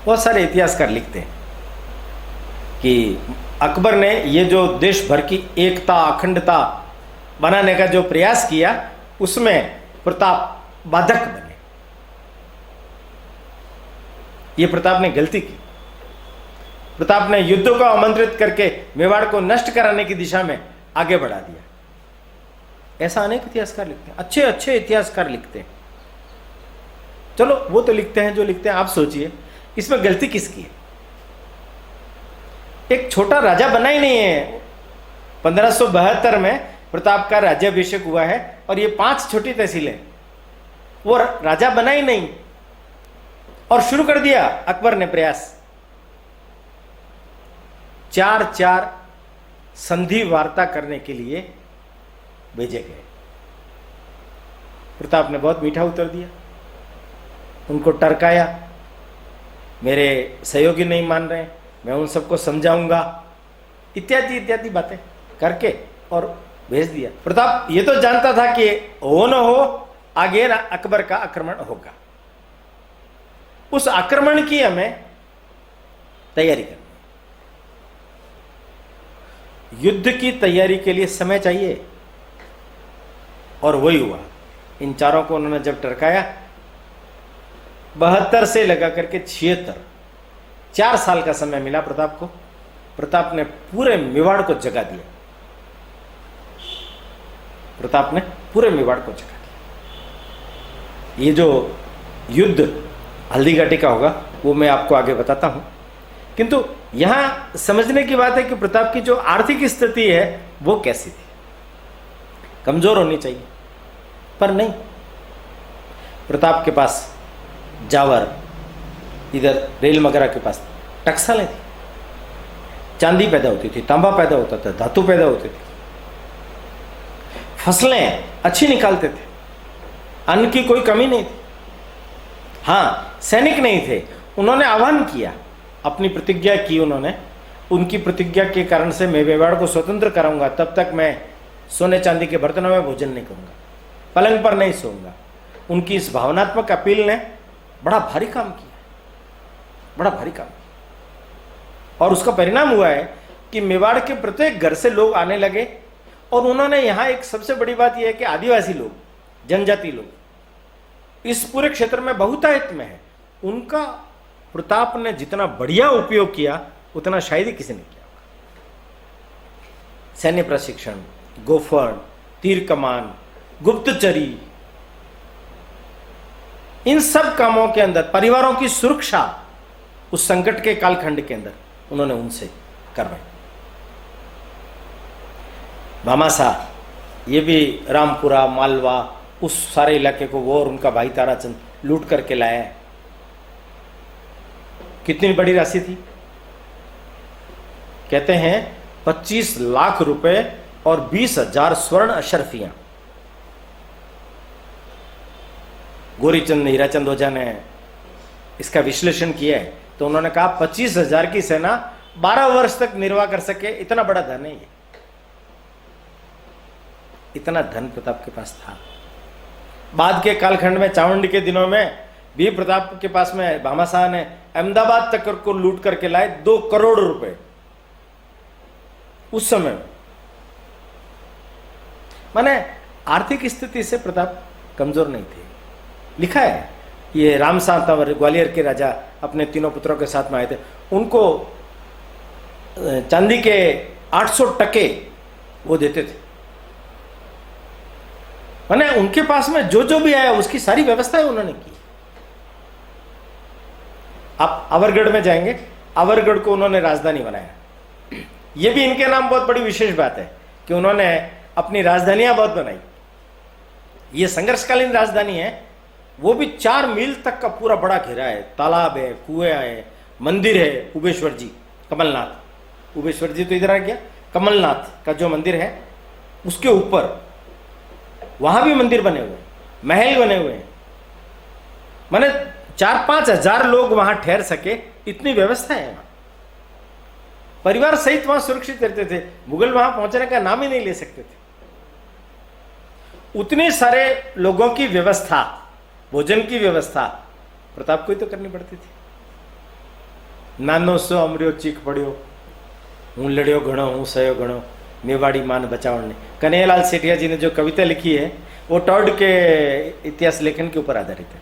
बहुत सारे इतिहासकार लिखते हैं कि अकबर ने ये जो देश भर की एकता, अखंडता बनाने का जो प्रयास किया, उसमें प्रताप बाधक बने। ये प्रताप ने गलती की। प्रताप ने युद्धों को आमंत्रित करके मेवाड़ को नष्ट कराने की दिशा में आगे बढ़ा दिया। ऐसा अनेक इतिहासकार लिखते हैं, अच्छे अच्छे इतिहासकार लिखते हैं। चलो वो तो लिखते हैं जो लिखते हैं, आप सोचिए इसमें गलती किसकी है? एक छोटा राजा बना ही नहीं है। 1572 में प्रताप का राज्याभिषेक हुआ है और ये 5 छोटी तहसीलें, वो राजा बना ही नहीं और शुरू कर दिया अकबर ने प्रयास। 4 संधि वार्ता करने के लिए भेजे गए। प्रताप ने बहुत मीठा उत्तर दिया, उनको टरकाया, मेरे सहयोगी नहीं मान रहे, मैं उन सबको समझाऊंगा, इत्यादि इत्यादि बातें करके और भेज दिया। प्रताप ये तो जानता था कि हो न हो आगे अकबर का आक्रमण होगा। उस आक्रमण की हमें तैयारी करनी। युद्ध की तैयारी के लिए समय चाहिए और वही हुआ। इन चारों को उन्होंने जब टरकाया, 72 से लगा करके 76, 4 साल का समय मिला प्रताप को। प्रताप ने पूरे मेवाड़ को जगा दिया। प्रताप ने पूरे मेवाड़ को जगा दिया। ये जो युद्ध हल्दी घाटी का होगा वो मैं आपको आगे बताता हूं, किंतु यहां समझने की बात है कि प्रताप की जो आर्थिक स्थिति है वो कैसी थी। कमजोर होनी चाहिए, पर नहीं। प्रताप के पास जावर, इधर रेल मगरा के पास टकसालें थी, चांदी पैदा होती थी, तांबा पैदा होता था, धातु पैदा होती थी, फसलें अच्छी निकालते थे, अन्न की कोई कमी नहीं थी। हाँ, सैनिक नहीं थे, उन्होंने आह्वान किया, अपनी प्रतिज्ञा की उन्होंने, उनकी प्रतिज्ञा के कारण से मैं मेवाड़ को स्वतंत्र कराऊंगा, तब तक मैं सोने चांदी के बर्तनों में भोजन नहीं करूंगा, पलंग पर नहीं सोऊंगा। उनकी इस भावनात्मक अपील ने बड़ा भारी काम किया, बड़ा भारी काम किया। और उसका परिणाम हुआ है कि मेवाड़ के प्रत्येक घर से लोग आने लगे। और उन्होंने यहाँ एक सबसे बड़ी बात यह है कि आदिवासी लोग, जनजाति लोग इस पूरे क्षेत्र में बहुतायत में है। उनका प्रताप ने जितना बढ़िया उपयोग किया उतना शायद ही किसी ने किया। सैन्य प्रशिक्षण, गोफन, तीर कमान, गुप्तचरी, इन सब कामों के अंदर परिवारों की सुरक्षा उस संकट के कालखंड के अंदर उन्होंने उनसे करवाई। भामाशाह, ये भी रामपुरा, मालवा, उस सारे इलाके को वो और उनका भाई ताराचंद लूट करके लाया है। कितनी बड़ी राशि थी? कहते हैं 25 लाख रुपए और 20,000 स्वर्ण अशर्फियां। गोरीचंद हीराचंद ओझा ने इसका विश्लेषण किया है तो उन्होंने कहा 25,000 की सेना 12 वर्ष तक निर्वाह कर सके, इतना बड़ा धन है ये। इतना धन प्रताप के पास था। बाद के कालखंड में चावंडी के दिनों में भी प्रताप के पास में भामाशाह ने अहमदाबाद तक को लूट करके लाए 2 करोड़ रुपए उस समय में। माने आर्थिक स्थिति से प्रताप कमजोर नहीं थे। लिखा है, ये राम सांतावर ग्वालियर के राजा अपने तीनों पुत्रों के साथ में आए थे, उनको चांदी के 800 टके वो देते थे। माने उनके पास में जो जो भी आया उसकी सारी व्यवस्थाएं उन्होंने की। आप अवरगढ़ में जाएंगे, अवरगढ़ को उन्होंने राजधानी बनाया। ये भी इनके नाम बहुत बड़ी विशेष बात है कि उन्होंने अपनी राजधानियां बहुत बनाई। ये संघर्षकालीन राजधानी है, वो भी 4 मील तक का पूरा बड़ा घेरा है, तालाब है, कुएं है, मंदिर है। उबेश्वर जी, कमलनाथ, उबेश्वर जी तो इधर आ गया, कमलनाथ का जो मंदिर है उसके ऊपर वहां भी मंदिर बने हुए, महल बने हुए हैं। माने 4-5 हजार लोग वहां ठहर सके, इतनी व्यवस्था है वहां। परिवार सहित वहां सुरक्षित रहते थे, मुगल वहां पहुंचने का नाम ही नहीं ले सकते थे। उतने सारे लोगों की व्यवस्था, भोजन की व्यवस्था प्रताप को ही तो करनी पड़ती थी। नानो सो अमरियो चीख पड़ियो, हूं लड़ियो घणो, हूं सयो घणो, मेवाड़ी मान बचावन ने। कन्हैयालाल सेठिया जी ने जो कविता लिखी है वो टॉड के इतिहास लेखन के ऊपर आधारित है।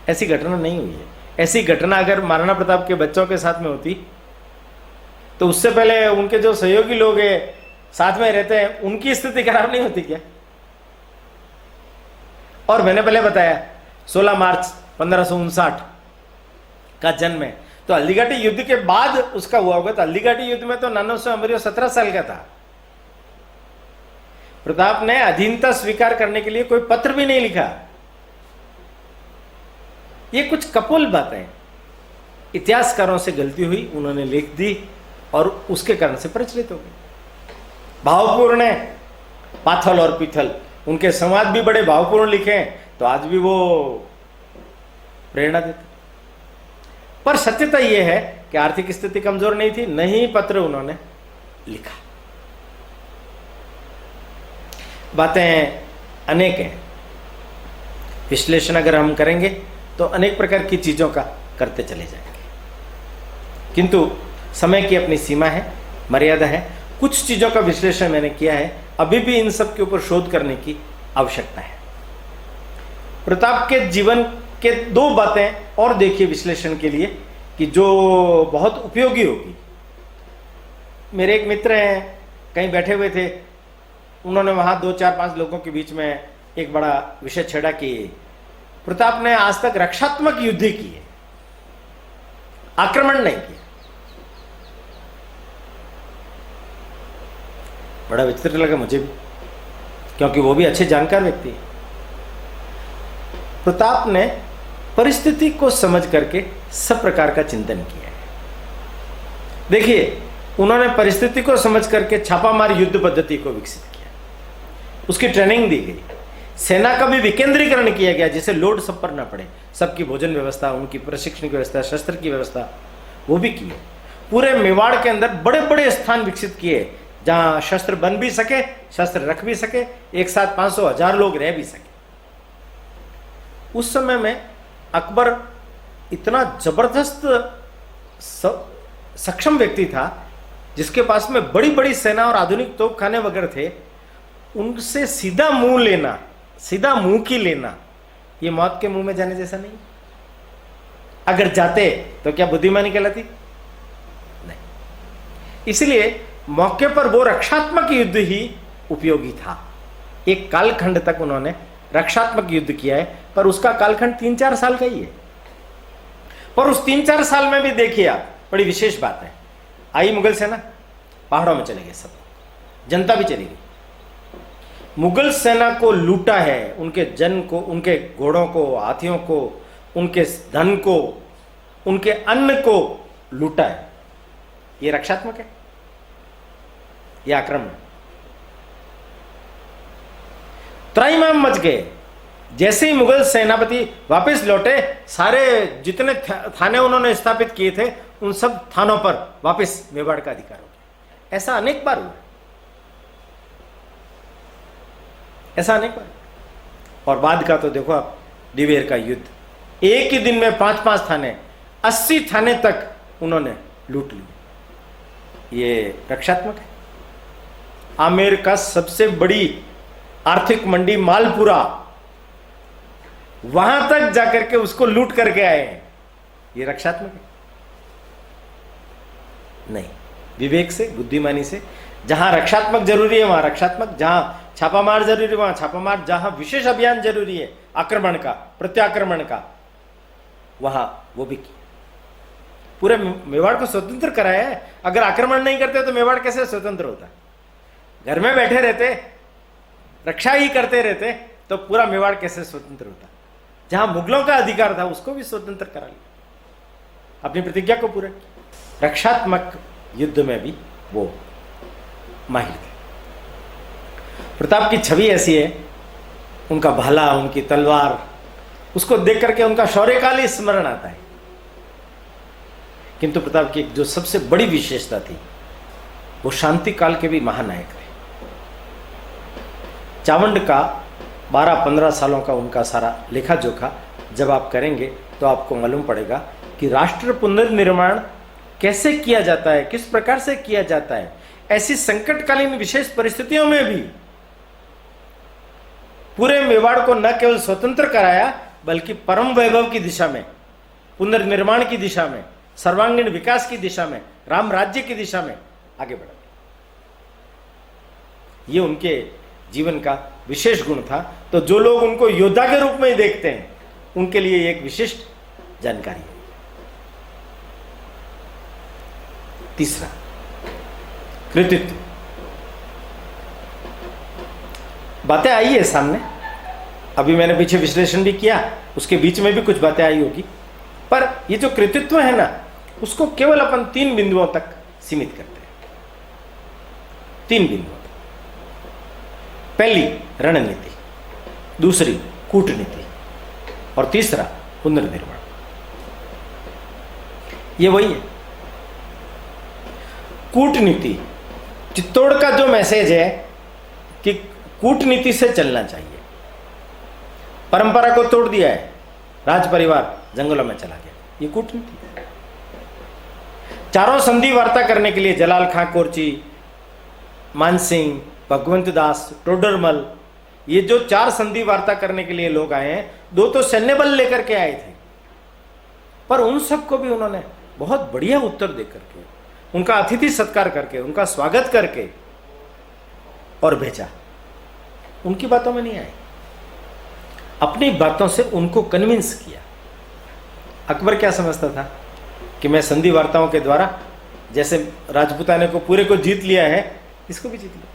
ऐसी घटना नहीं हुई है। ऐसी घटना अगर महाराणा प्रताप के बच्चों के साथ में होती तो उससे पहले उनके जो सहयोगी लोग हैं साथ में रहते हैं, उनकी स्थिति खराब नहीं होती क्या? और मैंने पहले बताया 16 मार्च 1559 का जन्म है, तो हल्दीघाटी युद्ध के बाद उसका हुआ होगा। तो हल्दीघाटी युद्ध में तो नानो सो अमरियो 17 साल का था। प्रताप ने अधीनता स्वीकार करने के लिए कोई पत्र भी नहीं लिखा। ये कुछ कपोल बातें इतिहासकारों से गलती हुई, उन्होंने लिख दी और उसके कारण से प्रचलित हो गई। भावपूर्ण है पाथल और पीथल, उनके संवाद भी बड़े भावपूर्ण लिखे हैं, तो आज भी वो प्रेरणा देते। पर सत्यता यह है कि आर्थिक स्थिति कमजोर नहीं थी, नहीं पत्र उन्होंने लिखा। बातें अनेक हैं, विश्लेषण अगर हम करेंगे तो अनेक प्रकार की चीजों का करते चले जाएंगे, किंतु समय की अपनी सीमा है, मर्यादा है। कुछ चीजों का विश्लेषण मैंने किया है, अभी भी इन सब के ऊपर शोध करने की आवश्यकता है। प्रताप के जीवन के 2 बातें और देखिए विश्लेषण के लिए कि जो बहुत उपयोगी होगी। मेरे एक मित्र हैं, कहीं बैठे हुए थे, उन्होंने वहां 2-4-5 लोगों के बीच में एक बड़ा विषय छेड़ा कि प्रताप ने आज तक रक्षात्मक युद्ध किए, आक्रमण नहीं किया। बड़ा विचित्र लगा मुझे भी, क्योंकि वो भी अच्छे जानकार व्यक्ति है। प्रताप ने परिस्थिति को समझ करके सब प्रकार का चिंतन किया है। देखिए, उन्होंने परिस्थिति को समझ करके छापामार युद्ध पद्धति को विकसित किया, उसकी ट्रेनिंग दी गई। सेना का भी विकेंद्रीकरण किया गया, जिसे लोड सब पर ना पड़े, सबकी भोजन व्यवस्था, उनकी प्रशिक्षण की व्यवस्था, शस्त्र की व्यवस्था वो भी की है। पूरे मेवाड़ के अंदर बड़े बड़े स्थान विकसित किए जहां शस्त्र बन भी सके, शस्त्र रख भी सके, एक साथ 500-1000 लोग रह भी सके। उस समय में अकबर इतना जबरदस्त सक्षम व्यक्ति था, जिसके पास में बड़ी बड़ी सेना और आधुनिक तोपखाने वगैरह थे। उनसे सीधा मुंह लेना, सीधा मुंह की लेना, ये मौत के मुंह में जाने जैसा नहीं। अगर जाते तो क्या बुद्धिमानी कहलाती? नहीं। इसलिए मौके पर वो रक्षात्मक युद्ध ही उपयोगी था। एक कालखंड तक उन्होंने रक्षात्मक युद्ध किया है, पर उसका कालखंड 3-4 साल का ही है। पर उस 3-4 साल में भी देखिए आप, बड़ी विशेष बात है, आई मुगल सेना, पहाड़ों में चले गए सब, जनता भी चली गई। मुगल सेना को लूटा है, उनके जन को, उनके घोड़ों को, हाथियों को, उनके धन को, उनके अन्न को लूटा है। ये रक्षात्मक है या आक्रमण? त्राहिमाम मच गए। जैसे ही मुगल सेनापति वापस लौटे, सारे जितने थाने उन्होंने स्थापित किए थे, उन सब थानों पर वापस मेवाड़ का अधिकार हो गया। ऐसा अनेक बार हुआ, ऐसा अनेक बार। और बाद का तो देखो आप, दिवेर का युद्ध, एक ही दिन में 5-5 थाने, 80 थाने तक उन्होंने लूट लिए। ये रक्षात्मक है। आमेर का सबसे बड़ी आर्थिक मंडी मालपुरा, वहां तक जाकर के उसको लूट करके आए हैं। ये रक्षात्मक है? नहीं। विवेक से, बुद्धिमानी से, जहां रक्षात्मक जरूरी है वहां रक्षात्मक, जहां छापामार जरूरी है वहां छापामार, जहां विशेष अभियान जरूरी है आक्रमण का, प्रत्याक्रमण का, वहां वो भी किया। पूरे मेवाड़ को स्वतंत्र कराया है। अगर आक्रमण नहीं करते तो मेवाड़ कैसे स्वतंत्र होता? घर में बैठे रहते, रक्षा ही करते रहते, तो पूरा मेवाड़ कैसे स्वतंत्र होता? जहां मुगलों का अधिकार था उसको भी स्वतंत्र करा लिया, अपनी प्रतिज्ञा को पूरा किया। रक्षात्मक युद्ध में भी वो माहिर थे। प्रताप की छवि ऐसी है, उनका भाला, उनकी तलवार, उसको देख करके उनका शौर्यकाल ही स्मरण आता है। किंतु प्रताप की जो सबसे बड़ी विशेषता थी, वो शांति काल के भी महानायक थे। चावंड का 12-15 सालों का उनका सारा लेखा जोखा जब आप करेंगे तो आपको मालूम पड़ेगा कि राष्ट्र पुनर्निर्माण कैसे किया जाता है, किस प्रकार से किया जाता है। ऐसी संकटकालीन विशेष परिस्थितियों में भी पूरे मेवाड़ को न केवल स्वतंत्र कराया, बल्कि परम वैभव की दिशा में, पुनर्निर्माण की दिशा में, सर्वांगीण विकास की दिशा में, राम राज्य की दिशा में आगे बढ़ा। ये उनके जीवन का विशेष गुण था। तो जो लोग उनको योद्धा के रूप में ही देखते हैं, उनके लिए एक विशिष्ट जानकारी है। तीसरा, कृतित्व। बातें आई है सामने, अभी मैंने पीछे विश्लेषण भी किया, उसके बीच में भी कुछ बातें आई होगी, पर ये जो कृतित्व है ना, उसको केवल अपन 3 बिंदुओं तक सीमित करते हैं। 3 बिंदुओं तक। पहली रणनीति, दूसरी कूटनीति, और तीसरा पुनर्निर्माण। ये वही है कूटनीति। चित्तौड़ का जो मैसेज है कि कूटनीति से चलना चाहिए। परंपरा को तोड़ दिया है, राज परिवार जंगलों में चला गया, ये कूटनीति है। चारों संधि वार्ता करने के लिए जलाल खां कोरची, मानसिंह, भगवंत दास, टोडरमल, ये जो 4 संधि वार्ता करने के लिए लोग आए हैं, 2 तो सैन्य बल लेकर के आए थे, पर उन सबको भी उन्होंने बहुत बढ़िया उत्तर देकर के, उनका अतिथि सत्कार करके, उनका स्वागत करके और भेजा। उनकी बातों में नहीं आए, अपनी बातों से उनको कन्विंस किया। अकबर क्या समझता था कि मैं संधि वार्ताओं के द्वारा जैसे राजपूताने को पूरे को जीत लिया है, इसको भी जीत लिया।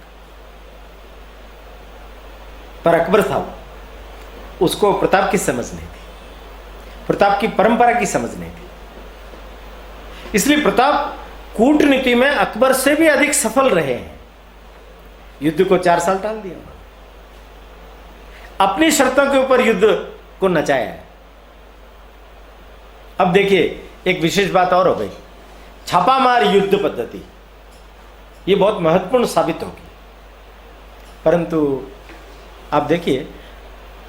पर अकबर था वो, उसको प्रताप की समझ नहीं थी, प्रताप की परंपरा की समझ नहीं थी। इसलिए प्रताप कूटनीति में अकबर से भी अधिक सफल रहे हैं। युद्ध को 4 साल टाल दिया। अपनी शर्तों के ऊपर युद्ध को नचाया है। अब देखिए एक विशेष बात और हो गई, छापामार युद्ध पद्धति, ये बहुत महत्वपूर्ण साबित होगी। परंतु आप देखिए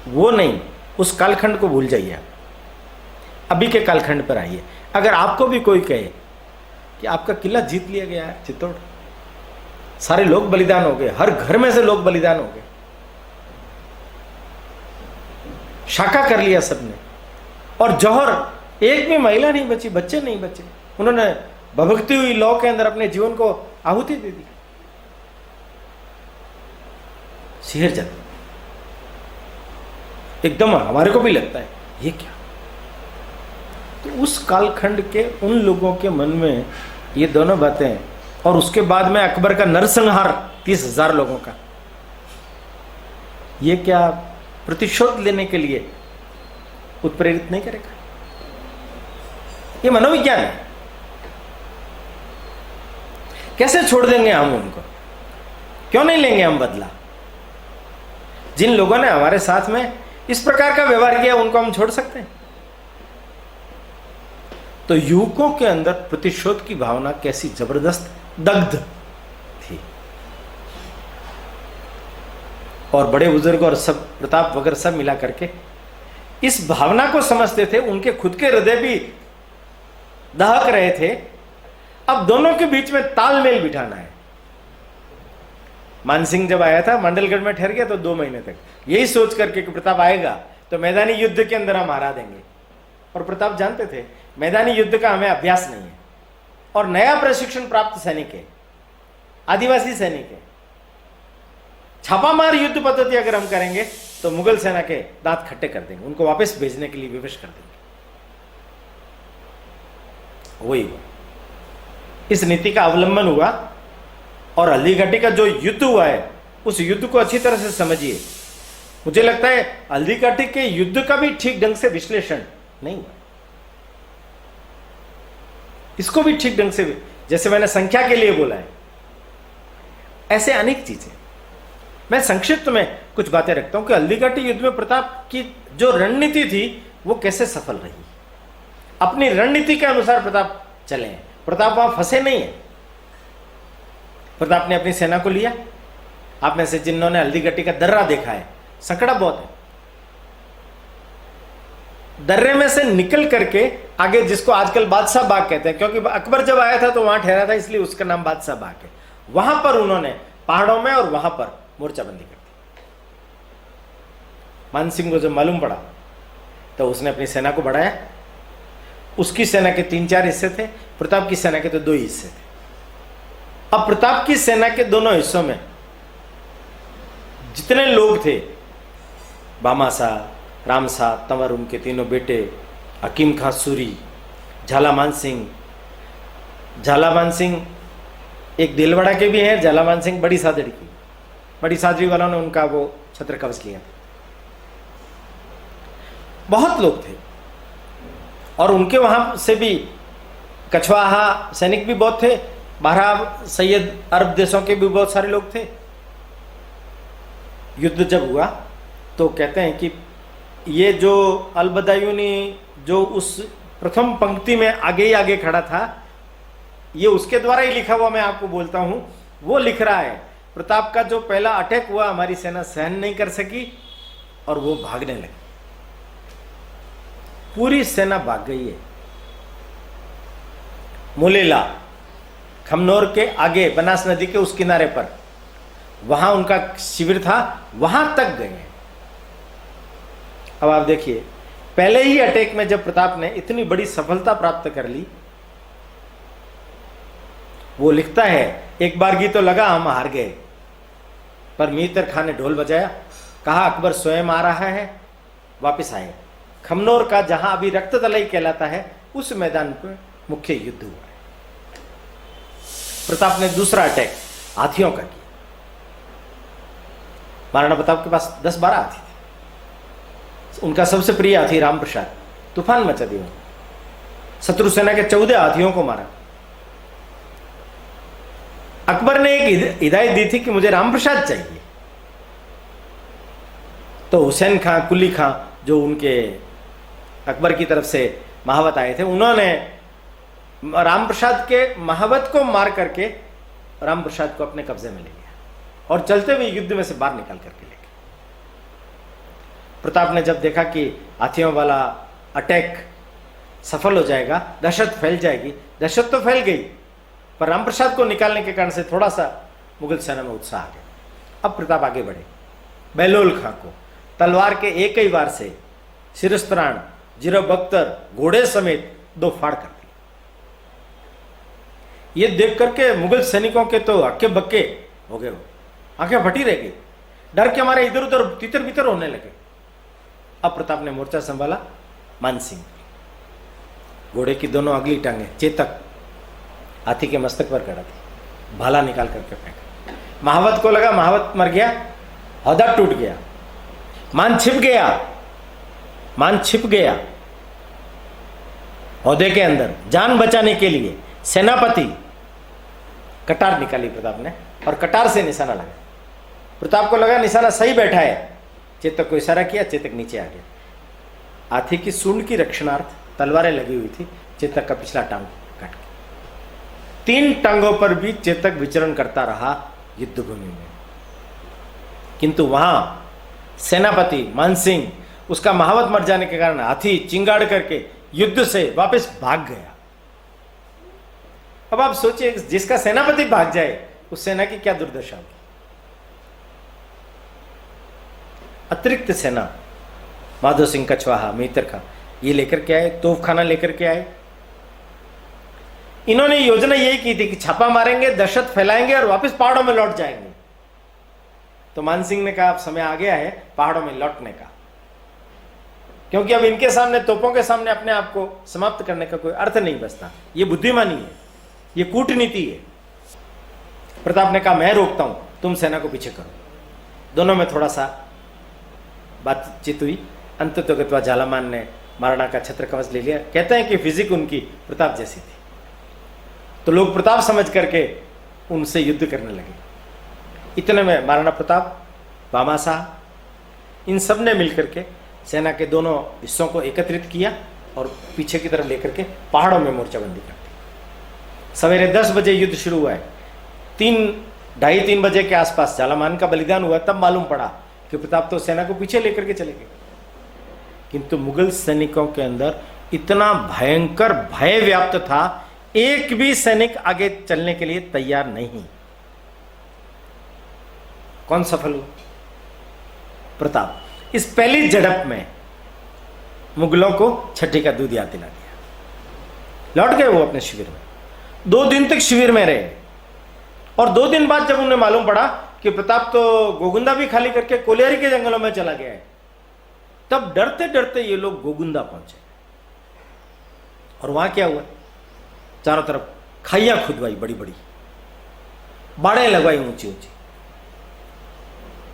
वो नहीं, उस कालखंड को भूल जाइए, अभी के कालखंड पर आइए। अगर आपको भी कोई कहे कि आपका किला जीत लिया गया है चित्तौड़, सारे लोग बलिदान हो गए, हर घर में से लोग बलिदान हो गए, शाका कर लिया सबने, और जौहर एक भी महिला नहीं बची, बच्चे नहीं बचे, उन्होंने भभकती हुई लौ के अंदर अपने जीवन को आहुति दे दी। सिहर जाता एकदम, हमारे को भी लगता है ये क्या। तो उस कालखंड के उन लोगों के मन में ये दोनों बातें, और उसके बाद में अकबर का नरसंहार 30,000 लोगों का, ये क्या प्रतिशोध लेने के लिए उत्प्रेरित नहीं करेगा? ये मनोविज्ञान है। कैसे छोड़ देंगे हम उनको? क्यों नहीं लेंगे हम बदला? जिन लोगों ने हमारे साथ में इस प्रकार का व्यवहार किया उनको हम छोड़ सकते हैं? तो युवकों के अंदर प्रतिशोध की भावना कैसी जबरदस्त दग्ध थी, और बड़े बुजुर्ग और सब प्रताप वगैरह सब मिला करके इस भावना को समझते थे। उनके खुद के हृदय भी दहक रहे थे। अब दोनों के बीच में तालमेल बिठाना है। मानसिंह जब आया था मंडलगढ़ में ठहर गया तो 2 महीने तक यही सोच करके कि प्रताप आएगा तो मैदानी युद्ध के अंदर हम हरा देंगे, और प्रताप जानते थे मैदानी युद्ध का हमें अभ्यास नहीं है, और नया प्रशिक्षण प्राप्त सैनिक है, आदिवासी सैनिक है। छापामार युद्ध पद्धति अगर हम करेंगे तो मुगल सेना के दांत खट्टे कर देंगे, उनको वापस भेजने के लिए विवश कर देंगे। वही हुआ, इस नीति का अवलंबन हुआ, और हल्दी घाटी का जो युद्ध हुआ है उस युद्ध को अच्छी तरह से समझिए। मुझे लगता है हल्दी घाटी के युद्ध का भी ठीक ढंग से विश्लेषण नहीं हुआ, इसको भी ठीक ढंग से, जैसे मैंने संख्या के लिए बोला है, ऐसे अनेक चीजें। मैं संक्षिप्त में कुछ बातें रखता हूं कि हल्दी घाटी युद्ध में प्रताप की जो रणनीति थी वो कैसे सफल रही। अपनी रणनीति के अनुसार प्रताप चले हैं, प्रताप वहां फंसे नहीं है। प्रताप ने अपनी सेना को लिया। आप में से जिन्होंने हल्दी घाटी का दर्रा देखा है, संकड़ा बहुत है। दर्रे में से निकल करके आगे, जिसको आजकल बादशाह बाग कहते हैं, क्योंकि अकबर जब आया था तो वहां ठहरा था इसलिए उसका नाम बादशाह बाग है। वहां पर उन्होंने पहाड़ों में और वहां पर मोर्चाबंदी कर दी। मानसिंह को जब मालूम पड़ा तो उसने अपनी सेना को बढ़ाया। उसकी सेना के 3-4 हिस्से थे, प्रताप की सेना के तो 2 हिस्से थे। अब प्रताप की सेना के दोनों हिस्सों में जितने लोग थे, बामासा, रामसा, तंवर, उनके 3 बेटे, हकीम खां सूरी, झालामान सिंह एक दिलवाड़ा के भी हैं, झालामान सिंह बड़ी सादड़ी की, बड़ी सादड़ी वालों ने उनका वो छत्र कब्ज किया। बहुत लोग थे, और उनके वहां से भी कछवाहा सैनिक भी बहुत थे, 12 सैयद अरब देशों के भी बहुत सारे लोग थे। युद्ध जब हुआ तो कहते हैं कि ये जो अलबदायूनी जो उस प्रथम पंक्ति में आगे ही आगे खड़ा था, ये उसके द्वारा ही लिखा हुआ मैं आपको बोलता हूं। वो लिख रहा है प्रताप का जो पहला अटैक हुआ हमारी सेना सहन नहीं कर सकी और वो भागने लगी, पूरी सेना भाग गई है। मुलेला खमनोर के आगे बनास नदी के उस किनारे पर वहां उनका शिविर था, वहां तक गए। अब आप देखिए, पहले ही अटैक में जब प्रताप ने इतनी बड़ी सफलता प्राप्त कर ली, वो लिखता है एक बार की तो लगा हम हार गए, पर मीतर खान ने ढोल बजाया, कहा अकबर स्वयं आ रहा है, वापस आए। खमनोर का जहां अभी रक्त तलाई कहलाता है उस मैदान पर मुख्य युद्ध हुआ है। प्रताप ने दूसरा अटैक हाथियों का किया। महाराणा प्रताप के पास 10-12 हाथी थे। उनका सबसे प्रिय हाथी राम प्रसाद, तूफान मचा दिया, शत्रु सेना के 14 हाथियों को मारा। अकबर ने एक हिदायत दी थी कि मुझे राम प्रसाद चाहिए, तो हुसैन खां, कुली खां, जो उनके अकबर की तरफ से महावत आए थे, उन्होंने राम प्रसाद के महावत को मार करके राम प्रसाद को अपने कब्जे में ले लिया और चलते हुए युद्ध में से बाहर निकाल करके ले गए। प्रताप ने जब देखा कि हाथियों वाला अटैक सफल हो जाएगा, दहशत फैल जाएगी, दहशत तो फैल गई, पर राम प्रसाद को निकालने के कारण से थोड़ा सा मुगल सेना में उत्साह आ गया। अब प्रताप आगे बढ़े। बहलोल खां को तलवार के एक ही वार से शिरस्त्राण, जीरो बख्तर, घोड़े समेत 2 फाड़ कर दिए। ये देख करके मुगल सैनिकों के तो हक्के बक्के हो गए, आंखें फटी रह गई, डर के हमारे इधर उधर तितर बितर होने लगे। अब प्रताप ने मोर्चा संभाला। मानसिंह घोड़े की दोनों अगली टांगे चेतक हाथी के मस्तक पर कड़ा थी, भाला निकाल करके फेंका। महावत को लगा महावत मर गया, हौदा टूट गया, मान छिप गया, मान छिप गया हौदे के अंदर। जान बचाने के लिए सेनापति कटार निकाली प्रताप ने और कटार से निशाना लगा। प्रताप को लगा निशाना सही बैठा है, चेतक को इशारा किया, चेतक नीचे आ गया। हाथी की सूंड की रक्षणार्थ तलवारें लगी हुई थी, चेतक का पिछला टांग कट गया। 3 टांगों पर भी चेतक विचरण करता रहा युद्ध भूमि में, किंतु वहां सेनापति मानसिंह, उसका महावत मर जाने के कारण हाथी चिंगाड़ करके युद्ध से वापस भाग गया। अब आप सोचिए, जिसका सेनापति भाग जाए उस सेना की क्या दुर्दशा होगी। अतिरिक्त सेना माधो सिंह कछवाहा, मेहतर खां, ये लेकर के आए, तोपखाना लेकर के आए। इन्होंने योजना यही की थी कि छापा मारेंगे, दहशत फैलाएंगे और वापस पहाड़ों में लौट जाएंगे। तो मानसिंह ने कहा अब समय आ गया है पहाड़ों में लौटने का, क्योंकि अब इनके सामने, तोपों के सामने अपने आप को समाप्त करने का कोई अर्थ नहीं बचता। ये बुद्धिमानी है, ये कूटनीति है। प्रताप ने कहा मैं रोकता हूं, तुम सेना को पीछे करो। दोनों में थोड़ा सा बातचीत हुई। अंततः झालामान ने महाराणा का छत्र कवच ले लिया। कहते हैं कि फिजिक उनकी प्रताप जैसी थी, तो लोग प्रताप समझ करके उनसे युद्ध करने लगे। इतने में महाराणा प्रताप, भामाशाह, इन सब ने मिलकर के सेना के दोनों हिस्सों को एकत्रित किया और पीछे की तरफ लेकर के पहाड़ों में मोर्चाबंदी कर दी। सवेरे 10 बजे युद्ध शुरू हुआ है। 2:30-3 बजे के आसपास झालामान का बलिदान हुआ, तब मालूम पड़ा कि प्रताप तो सेना को पीछे लेकर के चले गए। किंतु मुगल सैनिकों के अंदर इतना भयंकर भय व्याप्त था, एक भी सैनिक आगे चलने के लिए तैयार नहीं। कौन सफल हुआ? प्रताप। इस पहली झड़प में मुगलों को छठी का दूध याद दिला दिया। लौट गए वो अपने शिविर में। 2 दिन तक शिविर में रहे और 2 दिन बाद जब उन्हें मालूम पड़ा कि प्रताप तो गोगुंदा भी खाली करके कोलियारी के जंगलों में चला गया है, तब डरते डरते ये लोग गोगुंदा पहुंचे। और वहां क्या हुआ? चारों तरफ खाइयां खुदवाई, बड़ी बड़ी बाड़े लगवाई ऊंची ऊंची,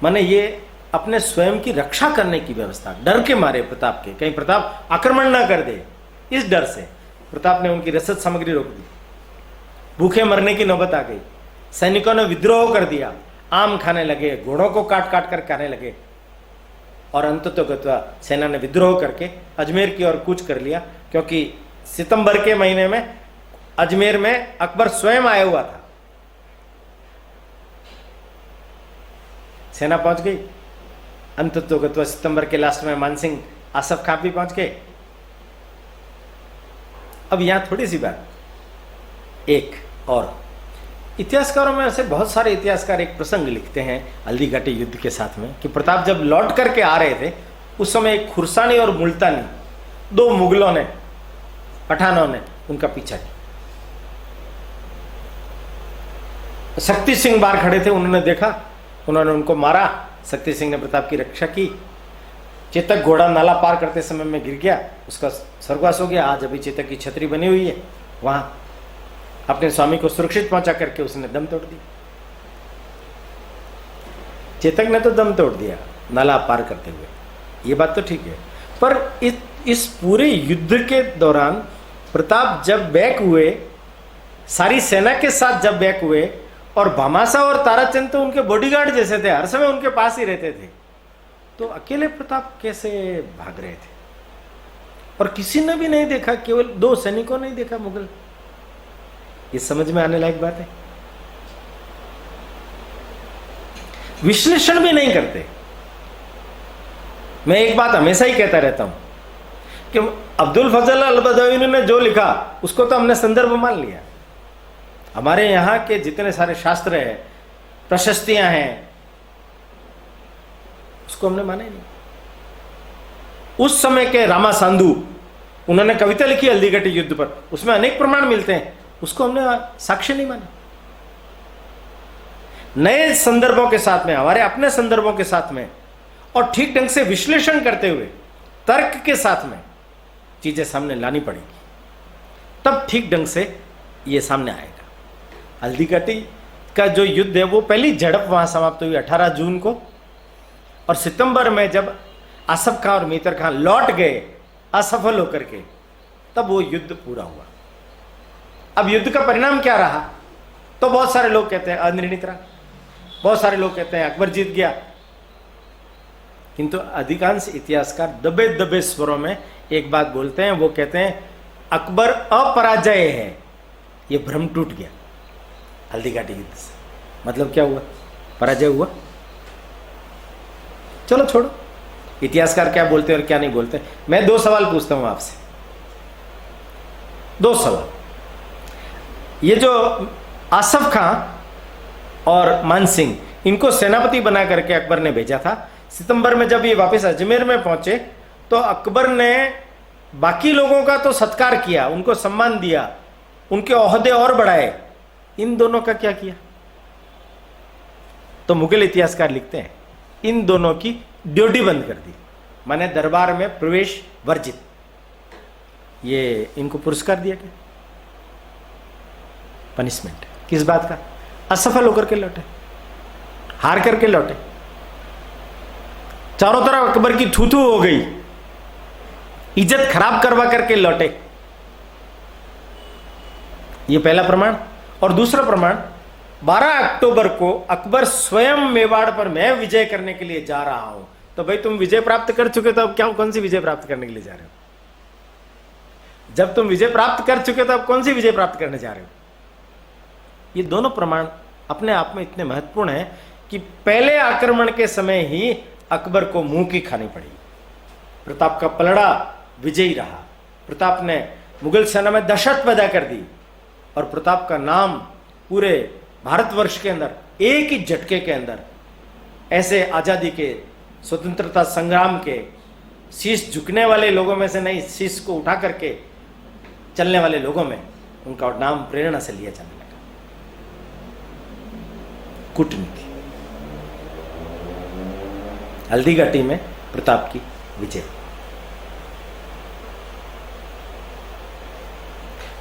माने ये अपने स्वयं की रक्षा करने की व्यवस्था, डर के मारे प्रताप के, कहीं प्रताप आक्रमण ना कर दे, इस डर से प्रताप ने उनकी रसद सामग्री रोक दी। भूखे मरने की नौबत आ गई। सैनिकों ने विद्रोह कर दिया, आम खाने लगे, घोड़ों को काट काट कर खाने लगे और अंततः सेना ने विद्रोह करके अजमेर की ओर कूच कर लिया, क्योंकि सितंबर के महीने में अजमेर में अकबर स्वयं आया हुआ था। सेना पहुंच गई। अंततः सितंबर के लास्ट में मानसिंह, आसफ खां भी पहुंच गए। अब यहां थोड़ी सी बात, एक और इतिहासकारों में ऐसे बहुत सारे इतिहासकार एक प्रसंग लिखते हैं हल्दी घाटी युद्ध के साथ में, कि प्रताप जब लौट करके आ रहे थे उस समय एक खुरसानी और मुल्तानी, 2 मुगलों ने, पठानों ने उनका पीछा किया। शक्ति सिंह बाहर खड़े थे, उन्होंने देखा, उन्होंने उनको मारा। शक्ति सिंह ने प्रताप की रक्षा की। चेतक घोड़ा नाला पार करते समय में गिर गया, उसका स्वर्गवास हो गया। आज अभी चेतक की छतरी बनी हुई है, वहां अपने स्वामी को सुरक्षित पहुंचा करके उसने दम तोड़ दिया। चेतक ने तो दम तोड़ दिया नाला पार करते हुए, ये बात तो ठीक है, पर इस पूरे युद्ध के दौरान प्रताप जब बैक हुए, सारी सेना के साथ जब बैक हुए, और भामाशाह और ताराचंद तो उनके बॉडीगार्ड जैसे थे, हर समय उनके पास ही रहते थे, तो अकेले प्रताप कैसे भाग रहे थे? और किसी ने भी नहीं देखा, केवल 2 सैनिकों ने ही देखा मुगल। ये समझ में आने लायक बात है। विश्लेषण भी नहीं करते। मैं एक बात हमेशा ही कहता रहता हूं कि अब्दुल फजल अल बदावी ने जो लिखा उसको तो हमने संदर्भ मान लिया। हमारे यहां के जितने सारे शास्त्र हैं, प्रशस्तियां हैं, उसको हमने माना ही नहीं। उस समय के रामा सांधू, उन्होंने कविता लिखी हल्दीघाटी युद्ध पर, उसमें अनेक प्रमाण मिलते हैं, उसको हमने साक्ष्य नहीं माना। नए संदर्भों के साथ में, हमारे अपने संदर्भों के साथ में, और ठीक ढंग से विश्लेषण करते हुए तर्क के साथ में चीजें सामने लानी पड़ेगी, तब ठीक ढंग से ये सामने आएगा। हल्दीघाटी का जो युद्ध है वो पहली झड़प वहां समाप्त हुई 18 जून को, और सितंबर में जब आसफ खां और मीतर खां लौट गए असफल होकर के, तब वो युद्ध पूरा हुआ। अब युद्ध का परिणाम क्या रहा? तो बहुत सारे लोग कहते हैं अनिर्णित रहा, बहुत सारे लोग कहते हैं अकबर जीत गया, किंतु अधिकांश इतिहासकार दबे दबे स्वरों में एक बात बोलते हैं, वो कहते हैं अकबर अपराजय है। ये भ्रम टूट गया हल्दीघाटी युद्ध से। मतलब क्या हुआ? पराजय हुआ। चलो छोड़ो इतिहासकार क्या बोलते हैं और क्या नहीं बोलते। मैं 2 सवाल पूछता हूं आपसे, 2 सवाल। ये जो आसफ खां और मान सिंह, इनको सेनापति बना करके अकबर ने भेजा था। सितंबर में जब ये वापस अजमेर में पहुंचे तो अकबर ने बाकी लोगों का तो सत्कार किया, उनको सम्मान दिया, उनके ओहदे और बढ़ाए। इन दोनों का क्या किया? तो मुगल इतिहासकार लिखते हैं इन दोनों की ड्यूटी बंद कर दी, माने दरबार में प्रवेश वर्जित। ये इनको पुरस्कार दिया गया, पनिशमेंट। किस बात का? असफल होकर के लौटे, हार करके लौटे, चारों तरफ अकबर की थू थू हो गई, इज्जत खराब करवा करके लौटे। ये पहला प्रमाण। और दूसरा प्रमाण, 12 अक्टूबर को अकबर स्वयं मेवाड़ पर मैं विजय करने के लिए जा रहा हूं। तो भाई तुम विजय प्राप्त कर चुके तो अब क्या, कौन सी विजय प्राप्त करने के लिए जा रहे हो? जब तुम विजय प्राप्त कर चुके तो अब कौन सी विजय प्राप्त करने जा रहे हो? ये दोनों प्रमाण अपने आप में इतने महत्वपूर्ण हैं कि पहले आक्रमण के समय ही अकबर को मुंह की खानी पड़ी। प्रताप का पलड़ा विजयी रहा, प्रताप ने मुगल सेना में दहशत पैदा कर दी, और प्रताप का नाम पूरे भारतवर्ष के अंदर एक ही झटके के अंदर ऐसे आजादी के, स्वतंत्रता संग्राम के शीश झुकने वाले लोगों में से नहीं, शीश को उठा करके चलने वाले लोगों में उनका नाम प्रेरणा से लिया जाने लगा। कूटनीति। हल्दीघाटी में प्रताप की विजय।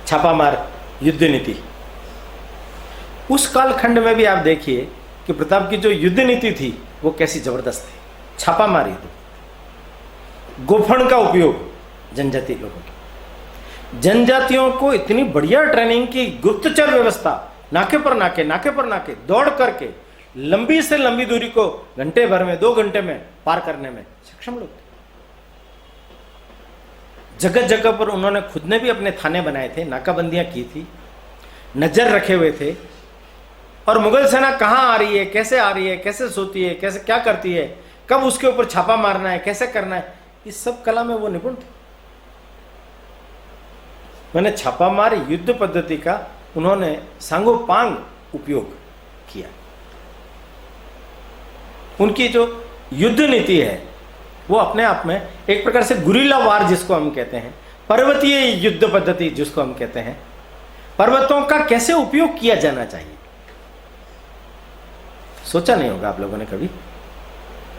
छापामार युद्ध नीति। उस कालखंड में भी आप देखिए कि प्रताप की जो युद्ध नीति थी वो कैसी जबरदस्त थी। छापामार युद्ध, गोफन का उपयोग जनजाति लोगों की, जनजातियों को इतनी बढ़िया ट्रेनिंग की, गुप्तचर व्यवस्था, नाके पर नाके, नाके पर नाके दौड़ करके लंबी से लंबी दूरी को घंटे भर में, 2 घंटे में पार करने में सक्षम लोग थे। जगह जगह पर उन्होंने खुद ने भी अपने थाने बनाए थे, नाकाबंदियां की थी, नजर रखे हुए थे, और मुगल सेना कहां आ रही है, कैसे आ रही है, कैसे सोती है, कैसे क्या करती है, कब उसके ऊपर छापा मारना है, कैसे करना है, इस सब कला में वो निपुण थे। मैंने छापामार युद्ध पद्धति का उन्होंने सांगोपांग उपयोग किया। उनकी जो युद्ध नीति है वो अपने आप में एक प्रकार से गुरिल्ला वार जिसको हम कहते हैं, पर्वतीय युद्ध पद्धति जिसको हम कहते हैं, पर्वतों का कैसे उपयोग किया जाना चाहिए। सोचा नहीं होगा आप लोगों ने कभी।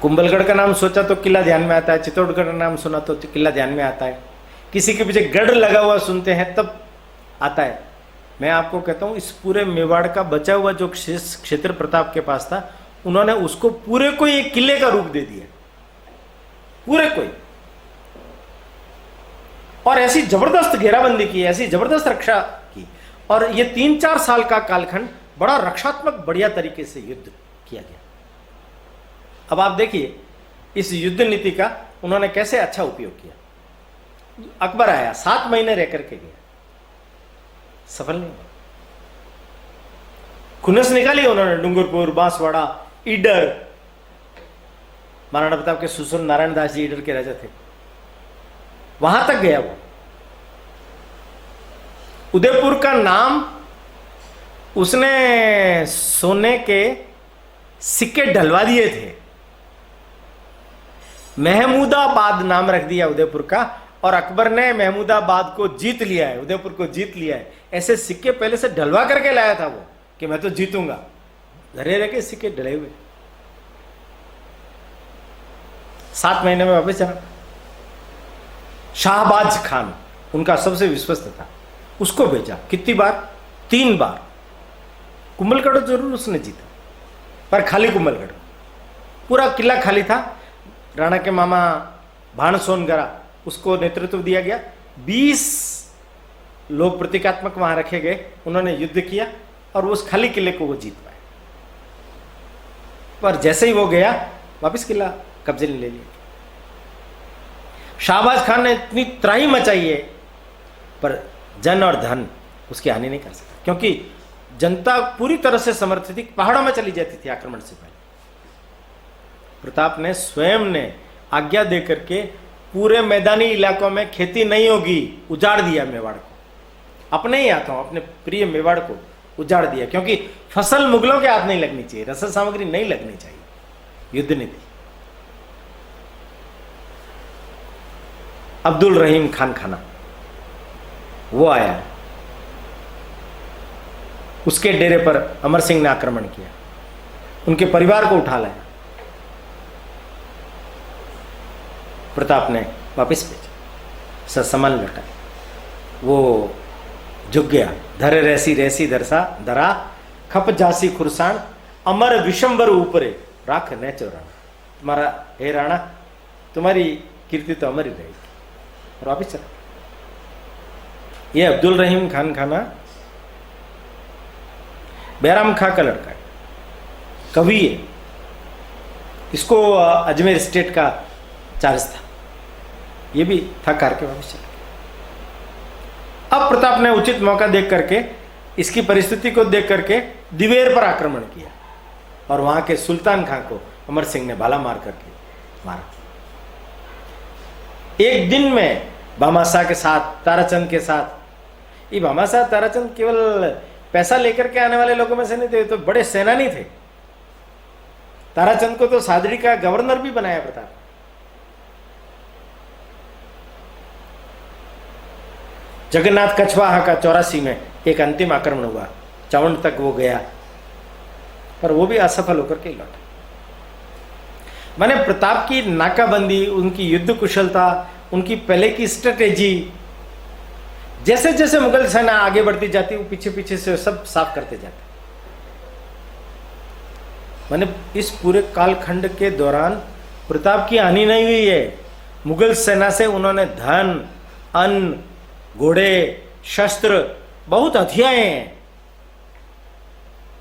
कुंभलगढ़ का नाम सोचा तो किला ध्यान में आता है, चित्तौड़गढ़ का नाम सुना तो किला ध्यान में आता है, किसी के पीछे गढ़ लगा हुआ सुनते हैं तब आता है। मैं आपको कहता हूं इस पूरे मेवाड़ का बचा हुआ जो क्षेत्र प्रताप के पास था, उन्होंने उसको पूरे को एक किले का रूप दे दिया, पूरे को। और ऐसी जबरदस्त घेराबंदी की, ऐसी जबरदस्त रक्षा की, और ये 3-4 साल का कालखंड बड़ा रक्षात्मक बढ़िया तरीके से युद्ध किया गया। अब आप देखिए इस युद्ध नीति का उन्होंने कैसे अच्छा उपयोग किया। अकबर आया, 7 महीने रह करके गया, सफल नहीं हुआ। खुनस निकाली उन्होंने, डूंगरपुर, बांसवाड़ा, ईडर। महाराणा प्रताप के सुसुन नारायण दास जी ईडर के राजा थे, वहां तक गया वो। उदयपुर का नाम उसने सोने के सिक्के ढलवा दिए थे, महमूदाबाद नाम रख दिया उदयपुर का, और अकबर ने महमूदाबाद को जीत लिया है, उदयपुर को जीत लिया है। ऐसे सिक्के पहले से ढलवा करके लाया था वो कि मैं तो जीतूंगा, घरे रह के सिक्के ढले हुए। 7 महीने में वापस जाना। शाहबाज खान उनका सबसे विश्वस्त था, उसको भेजा। कितनी बार? 3 बार। कुंभलगढ़ जरूर उसने जीता, पर खाली कुंभलगढ़, पूरा किला खाली था। राणा के मामा भाण सोनगरा, उसको नेतृत्व दिया गया। 20 लोग प्रतीकात्मक वहां रखे गए, उन्होंने युद्ध किया और उस खाली किले को वो जीत पाए। पर जैसे ही वो गया, वापस किला कब्जे ने ले लिया। शाहबाज खान ने इतनी त्राही मचाई है, पर जन और धन उसकी हानि नहीं कर सका, क्योंकि जनता पूरी तरह से समर्थित थी। पहाड़ों में चली जाती थी आक्रमण से पहले। प्रताप ने स्वयं ने आज्ञा दे करके पूरे मैदानी इलाकों में खेती नहीं होगी, उजाड़ दिया मेवाड़ को। अपने ही हाथों, अपने प्रिय मेवाड़ को उजाड़ दिया, क्योंकि फसल मुगलों के हाथ नहीं लगनी चाहिए, रसद सामग्री नहीं लगनी चाहिए। युद्ध नीति। अब्दुल रहीम खान खाना वो आया, उसके डेरे पर अमर सिंह ने आक्रमण किया, उनके परिवार को उठा लाया। प्रताप ने वापिस भेजा, ससमन लौटा। वो झुक गया। धरे रहसी रहसी दरसा दरा, खप जासी खुरसान, अमर विशंबर ऊपरे राख न चोराना। तुम्हारा हे राणा, तुम्हारी कीर्ति तो अमर ही रहेगी। और वापिस चला। ये अब्दुल रहीम खान खाना बैराम खां का लड़का है, कवि है। इसको अजमेर स्टेट का चार्ज था। ये भी थक हार के वापस चला गया। अब प्रताप ने उचित मौका देख करके, इसकी परिस्थिति को देख करके दिवेर पर आक्रमण किया, और वहां के सुल्तान खां को अमर सिंह ने भाला मार करके मारा। एक दिन में भामाशाह के साथ, ताराचंद के साथ। ये भामाशाह ताराचंद केवल पैसा लेकर के आने वाले लोगों में से नहीं थे, तो बड़े सेनानी थे। ताराचंद को तो सादड़ी का गवर्नर भी बनाया प्रताप। जगन्नाथ कछवाहा का 84 में एक अंतिम आक्रमण हुआ, चावंड तक वो गया, पर वो भी असफल होकर के लौटा। माने प्रताप की नाकाबंदी, उनकी युद्ध कुशलता, उनकी पहले की स्ट्रेटेजी, जैसे जैसे मुगल सेना आगे बढ़ती जाती, वो पीछे पीछे से सब साफ करते जाते। माने इस पूरे कालखंड के दौरान प्रताप की हानि नहीं हुई है। मुगल सेना से उन्होंने धन, अन्न, घोड़े, शस्त्र, बहुत हथियाएं हैं,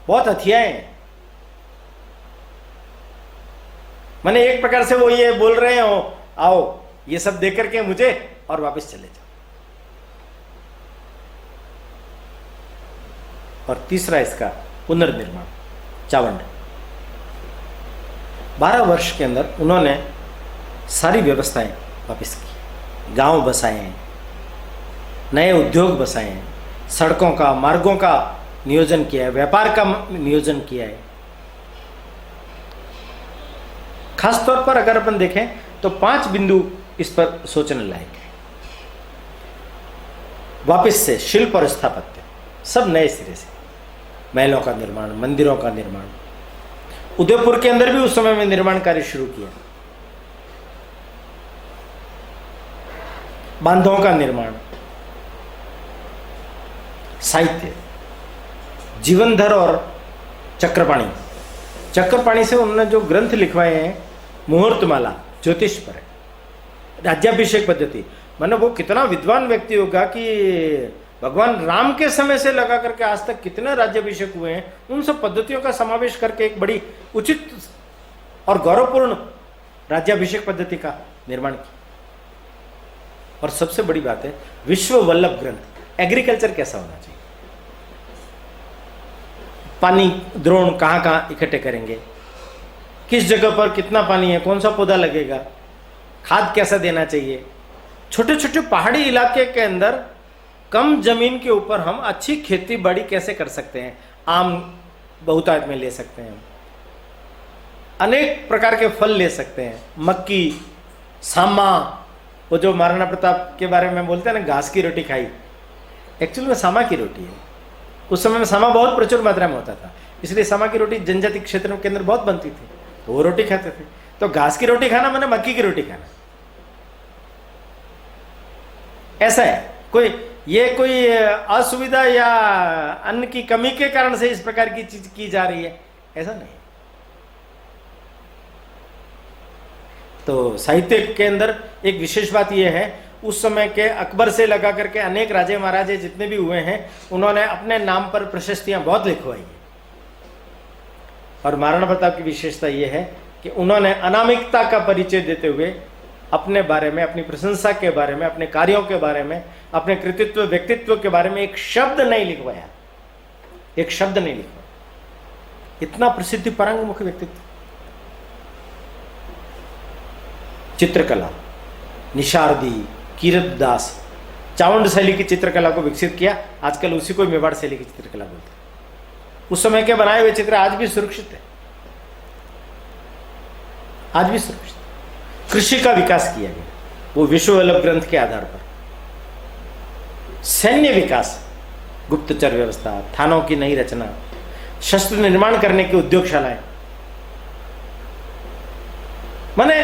बहुत हथियाएं हैं। माने एक प्रकार से वो ये बोल रहे हो, आओ ये सब देकर के मुझे और वापस चले जाओ। और तीसरा इसका पुनर्निर्माण, चावंड। 12 वर्ष के अंदर उन्होंने सारी व्यवस्थाएं वापस की, गांव बसाए हैं, नए उद्योग बसाए हैं, सड़कों का, मार्गों का नियोजन किया है, व्यापार का नियोजन किया है। खास तौर पर अगर अपन देखें तो 5 बिंदु इस पर सोचने लायक है। वापस से शिल्प और स्थापत्य सब नए सिरे से, महलों का निर्माण, मंदिरों का निर्माण। उदयपुर के अंदर भी उस समय में निर्माण कार्य शुरू किया, बांधों का निर्माण, साहित्य, जीवनधर और चक्रपाणी। चक्रपाणी से उन्होंने जो ग्रंथ लिखवाए हैं, मुहूर्तमाला ज्योतिष पर है, राज्याभिषेक पद्धति। माने वो कितना विद्वान व्यक्ति होगा कि भगवान राम के समय से लगा करके आज तक कितने राज्याभिषेक हुए हैं, उन सब पद्धतियों का समावेश करके एक बड़ी उचित और गौरवपूर्ण राज्याभिषेक पद्धति का निर्माण किया। और सबसे बड़ी बात है, विश्व वल्लभ ग्रंथ, एग्रीकल्चर कैसा होना चाहिए, पानी द्रोण कहाँ कहाँ इकट्ठे करेंगे, किस जगह पर कितना पानी है, कौन सा पौधा लगेगा, खाद कैसा देना चाहिए। छोटे छोटे पहाड़ी इलाके के अंदर कम जमीन के ऊपर हम अच्छी खेती बाड़ी कैसे कर सकते हैं, आम बहुतायत में ले सकते हैं, अनेक प्रकार के फल ले सकते हैं, मक्की, सामा, वो जो महाराणा प्रताप के बारे में बोलते हैं ना, घास की रोटी खाई, एक्चुअली में सामा की रोटी है। उस समय में सामा बहुत प्रचुर मात्रा में होता था, इसलिए सामा की रोटी जनजाति क्षेत्रों के अंदर बहुत बनती थी, तो वो रोटी खाते थे। तो घास की रोटी खाना मैंने मक्की की रोटी खाना, ऐसा है। कोई असुविधा या अन्न की कमी के कारण से इस प्रकार की चीज की जा रही है, ऐसा नहीं। तो साहित्य के अंदर एक विशेष बात यह है, उस समय के अकबर से लगा करके अनेक राजे महाराजे जितने भी हुए हैं, उन्होंने अपने नाम पर प्रशस्तियां बहुत लिखवाई है। और महाराणा प्रताप की विशेषता यह है कि उन्होंने अनामिकता का परिचय देते हुए अपने बारे में, अपनी प्रशंसा के बारे में, अपने कार्यों के बारे में, अपने कृतित्व व्यक्तित्व के बारे में एक शब्द नहीं लिखवाया, एक शब्द नहीं लिखवाया। इतना प्रसिद्धि परांगमुख व्यक्तित्व। चित्रकला, निशारदी, कीरतदास, चावंड शैली की चित्रकला को विकसित किया। आजकल उसी को मेवाड़ शैली की चित्रकला बोलते हैं। उस समय के बनाए हुए चित्र आज भी सुरक्षित है, आज भी सुरक्षित। कृषि का विकास किया गया, वो विश्व वल्लभ ग्रंथ के आधार पर। सैन्य विकास, गुप्तचर व्यवस्था, थानों की नई रचना, शस्त्र निर्माण करने की उद्योगशालाएं, माने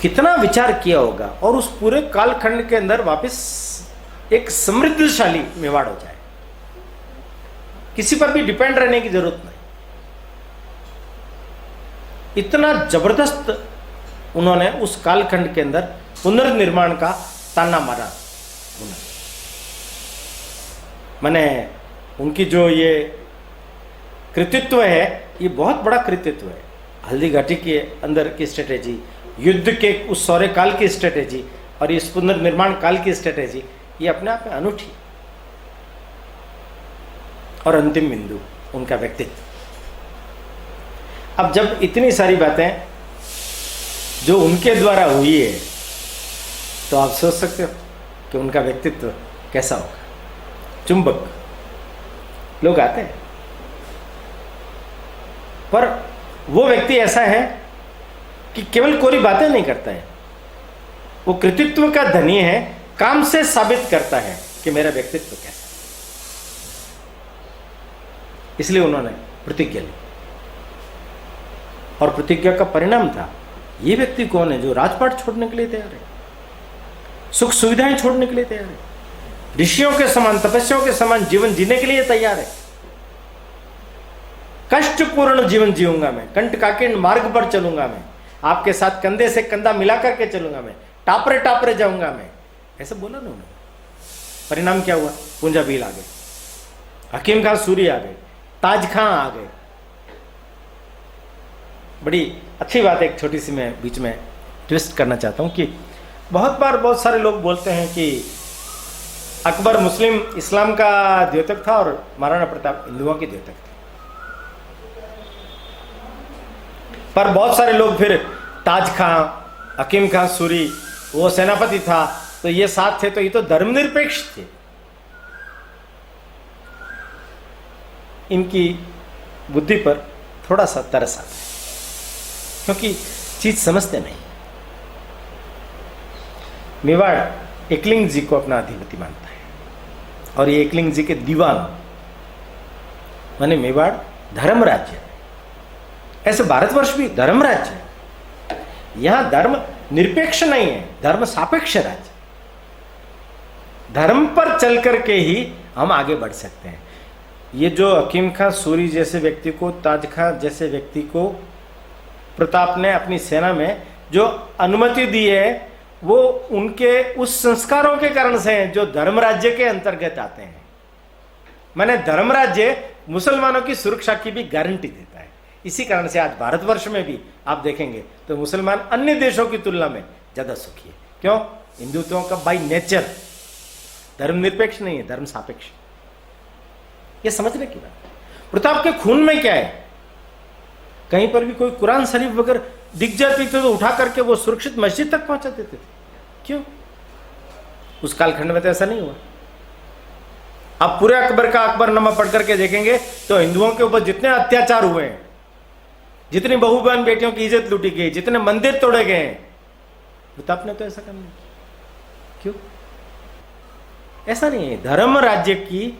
कितना विचार किया होगा। और उस पूरे कालखंड के अंदर वापस एक समृद्धशाली मेवाड़ हो जाए, किसी पर भी डिपेंड रहने की जरूरत नहीं। इतना जबरदस्त उन्होंने उस कालखंड के अंदर पुनर्निर्माण का ताना मारा। माने उनकी जो ये कृतित्व है, ये बहुत बड़ा कृतित्व है। हल्दी घाटी के अंदर की स्ट्रेटेजी, युद्ध के उस सौर्य काल की स्ट्रेटेजी और इस पुनर्निर्माण काल की स्ट्रेटेजी, ये अपने आप में अनूठी। और अंतिम बिंदु उनका व्यक्तित्व। अब जब इतनी सारी बातें जो उनके द्वारा हुई है, तो आप सोच सकते हो कि उनका व्यक्तित्व कैसा होगा। चुंबक लोग आते हैं, पर वो व्यक्ति ऐसा है कि केवल कोरी बातें नहीं करता है, वो कृतित्व का धनी है, काम से साबित करता है कि मेरा व्यक्तित्व कैसा। इसलिए उन्होंने प्रतिज्ञा ली, और प्रतिज्ञा का परिणाम था, ये व्यक्ति कौन है जो राजपाट छोड़ने के लिए तैयार है, सुख सुविधाएं छोड़ने के लिए तैयार है, ऋषियों के समान, तपस्याओं के समान जीवन जीने के लिए तैयार है। कष्टपूर्ण जीवन जीऊंगा मैं, कंटकाकीर्ण मार्ग पर चलूंगा मैं, आपके साथ कंधे से कंधा मिला करके चलूंगा मैं, टापरे टापरे जाऊंगा मैं, ऐसा बोला ना उन्होंने। परिणाम क्या हुआ? पूंजा भील आ गए, हकीम खान सूरी आ गए, ताज खां आ गए। बड़ी अच्छी बात है, एक छोटी सी मैं बीच में ट्विस्ट करना चाहता हूं कि बहुत बार बहुत सारे लोग बोलते हैं कि अकबर मुस्लिम इस्लाम का द्योतक था और महाराणा प्रताप हिंदुओं के द्योतक थे। पर बहुत सारे लोग फिर ताज खां, हकीम खान सूरी, वो सेनापति था, तो ये साथ थे, तो ये तो धर्मनिरपेक्ष थे। इनकी बुद्धि पर थोड़ा सा तरस आता है, क्योंकि चीज समझते नहीं। मेवाड़ एकलिंग जी को अपना अधिपति मानता है, और ये एकलिंग जी के दीवान, माने मेवाड़ धर्म राज्य है। ऐसे भारतवर्ष भी धर्म राज्य है। यहां धर्म निरपेक्ष नहीं है, धर्म सापेक्ष राज्य। धर्म पर चल करके ही हम आगे बढ़ सकते हैं। ये जो हकीम खां सूरी जैसे व्यक्ति को, ताज खां जैसे व्यक्ति को प्रताप ने अपनी सेना में जो अनुमति दी है, वो उनके उस संस्कारों के कारण से हैं जो धर्म राज्य के अंतर्गत आते हैं। माने धर्म राज्य मुसलमानों की सुरक्षा की भी गारंटी देता है। इसी कारण से आज भारतवर्ष में भी आप देखेंगे तो मुसलमान अन्य देशों की तुलना में ज्यादा सुखी है। क्यों? हिंदुत्वों का बाई नेचर धर्मनिरपेक्ष नहीं है, धर्म सापेक्ष। ये समझने की बात। प्रताप के खून में क्या है? कहीं पर भी कोई कुरान शरीफ वगैरह दिख जाती थी तो उठा करके वो सुरक्षित मस्जिद तक पहुंचा देते थे। क्यों? उस कालखंड में तो ऐसा नहीं हुआ। अब पूरे अकबर का अकबरनामा पढ़ करके देखेंगे तो हिंदुओं के ऊपर जितने अत्याचार हुए हैं, जितनी बहू बहन बेटियों की इज्जत लूटी गई, जितने मंदिर तोड़े गए हैं, प्रताप ने तो ऐसा काम नहीं किया। क्यों? ऐसा नहीं है। धर्म राज्य की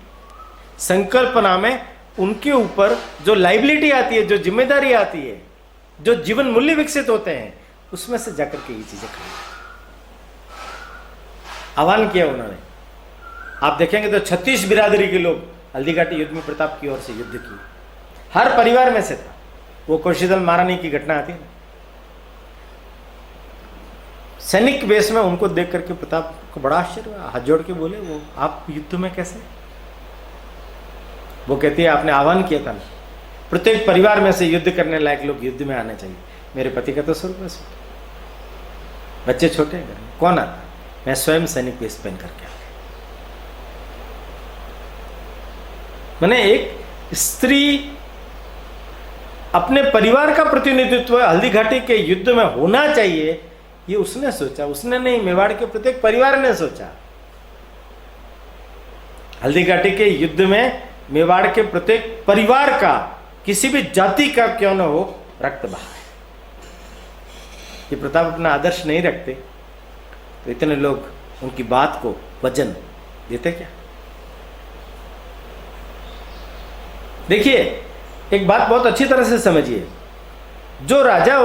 संकल्पना में उनके ऊपर जो लाइबिलिटी आती है, जो जिम्मेदारी आती है, जो जीवन मूल्य विकसित होते हैं, उसमें से जाकर के ये चीजें खड़ी आह्वान किया उन्होंने। आप देखेंगे तो 36 बिरादरी के लोग हल्दीघाटी युद्ध में प्रताप की ओर से युद्ध किए। हर परिवार में से था। वो कोशिदल महारानी की घटना आती है ना, सैनिक वेश में उनको देख करके प्रताप को बड़ा आश्चर्य हुआ। हाथ जोड़ के बोले, वो आप युद्ध में कैसे? वो कहती है आपने आह्वान किया था ना, प्रत्येक परिवार में से युद्ध करने लायक लोग युद्ध में आने चाहिए। मेरे पति का तो 100 रुपये सूट, बच्चे छोटे हैं घर में, कौन आता? मैं स्वयं सैनिक वेश पहन करके आ गया। मैंने एक स्त्री अपने परिवार का प्रतिनिधित्व हल्दीघाटी के युद्ध में होना चाहिए, ये उसने सोचा। उसने नहीं, मेवाड़ के प्रत्येक परिवार ने सोचा। हल्दीघाटी के युद्ध में मेवाड़ के प्रत्येक परिवार का, किसी भी जाति का क्यों न हो, रक्त बहा है। ये प्रताप अपना आदर्श नहीं रखते तो इतने लोग उनकी बात को वजन देते क्या? देखिए, एक बात बहुत अच्छी तरह से समझिए। जो राजा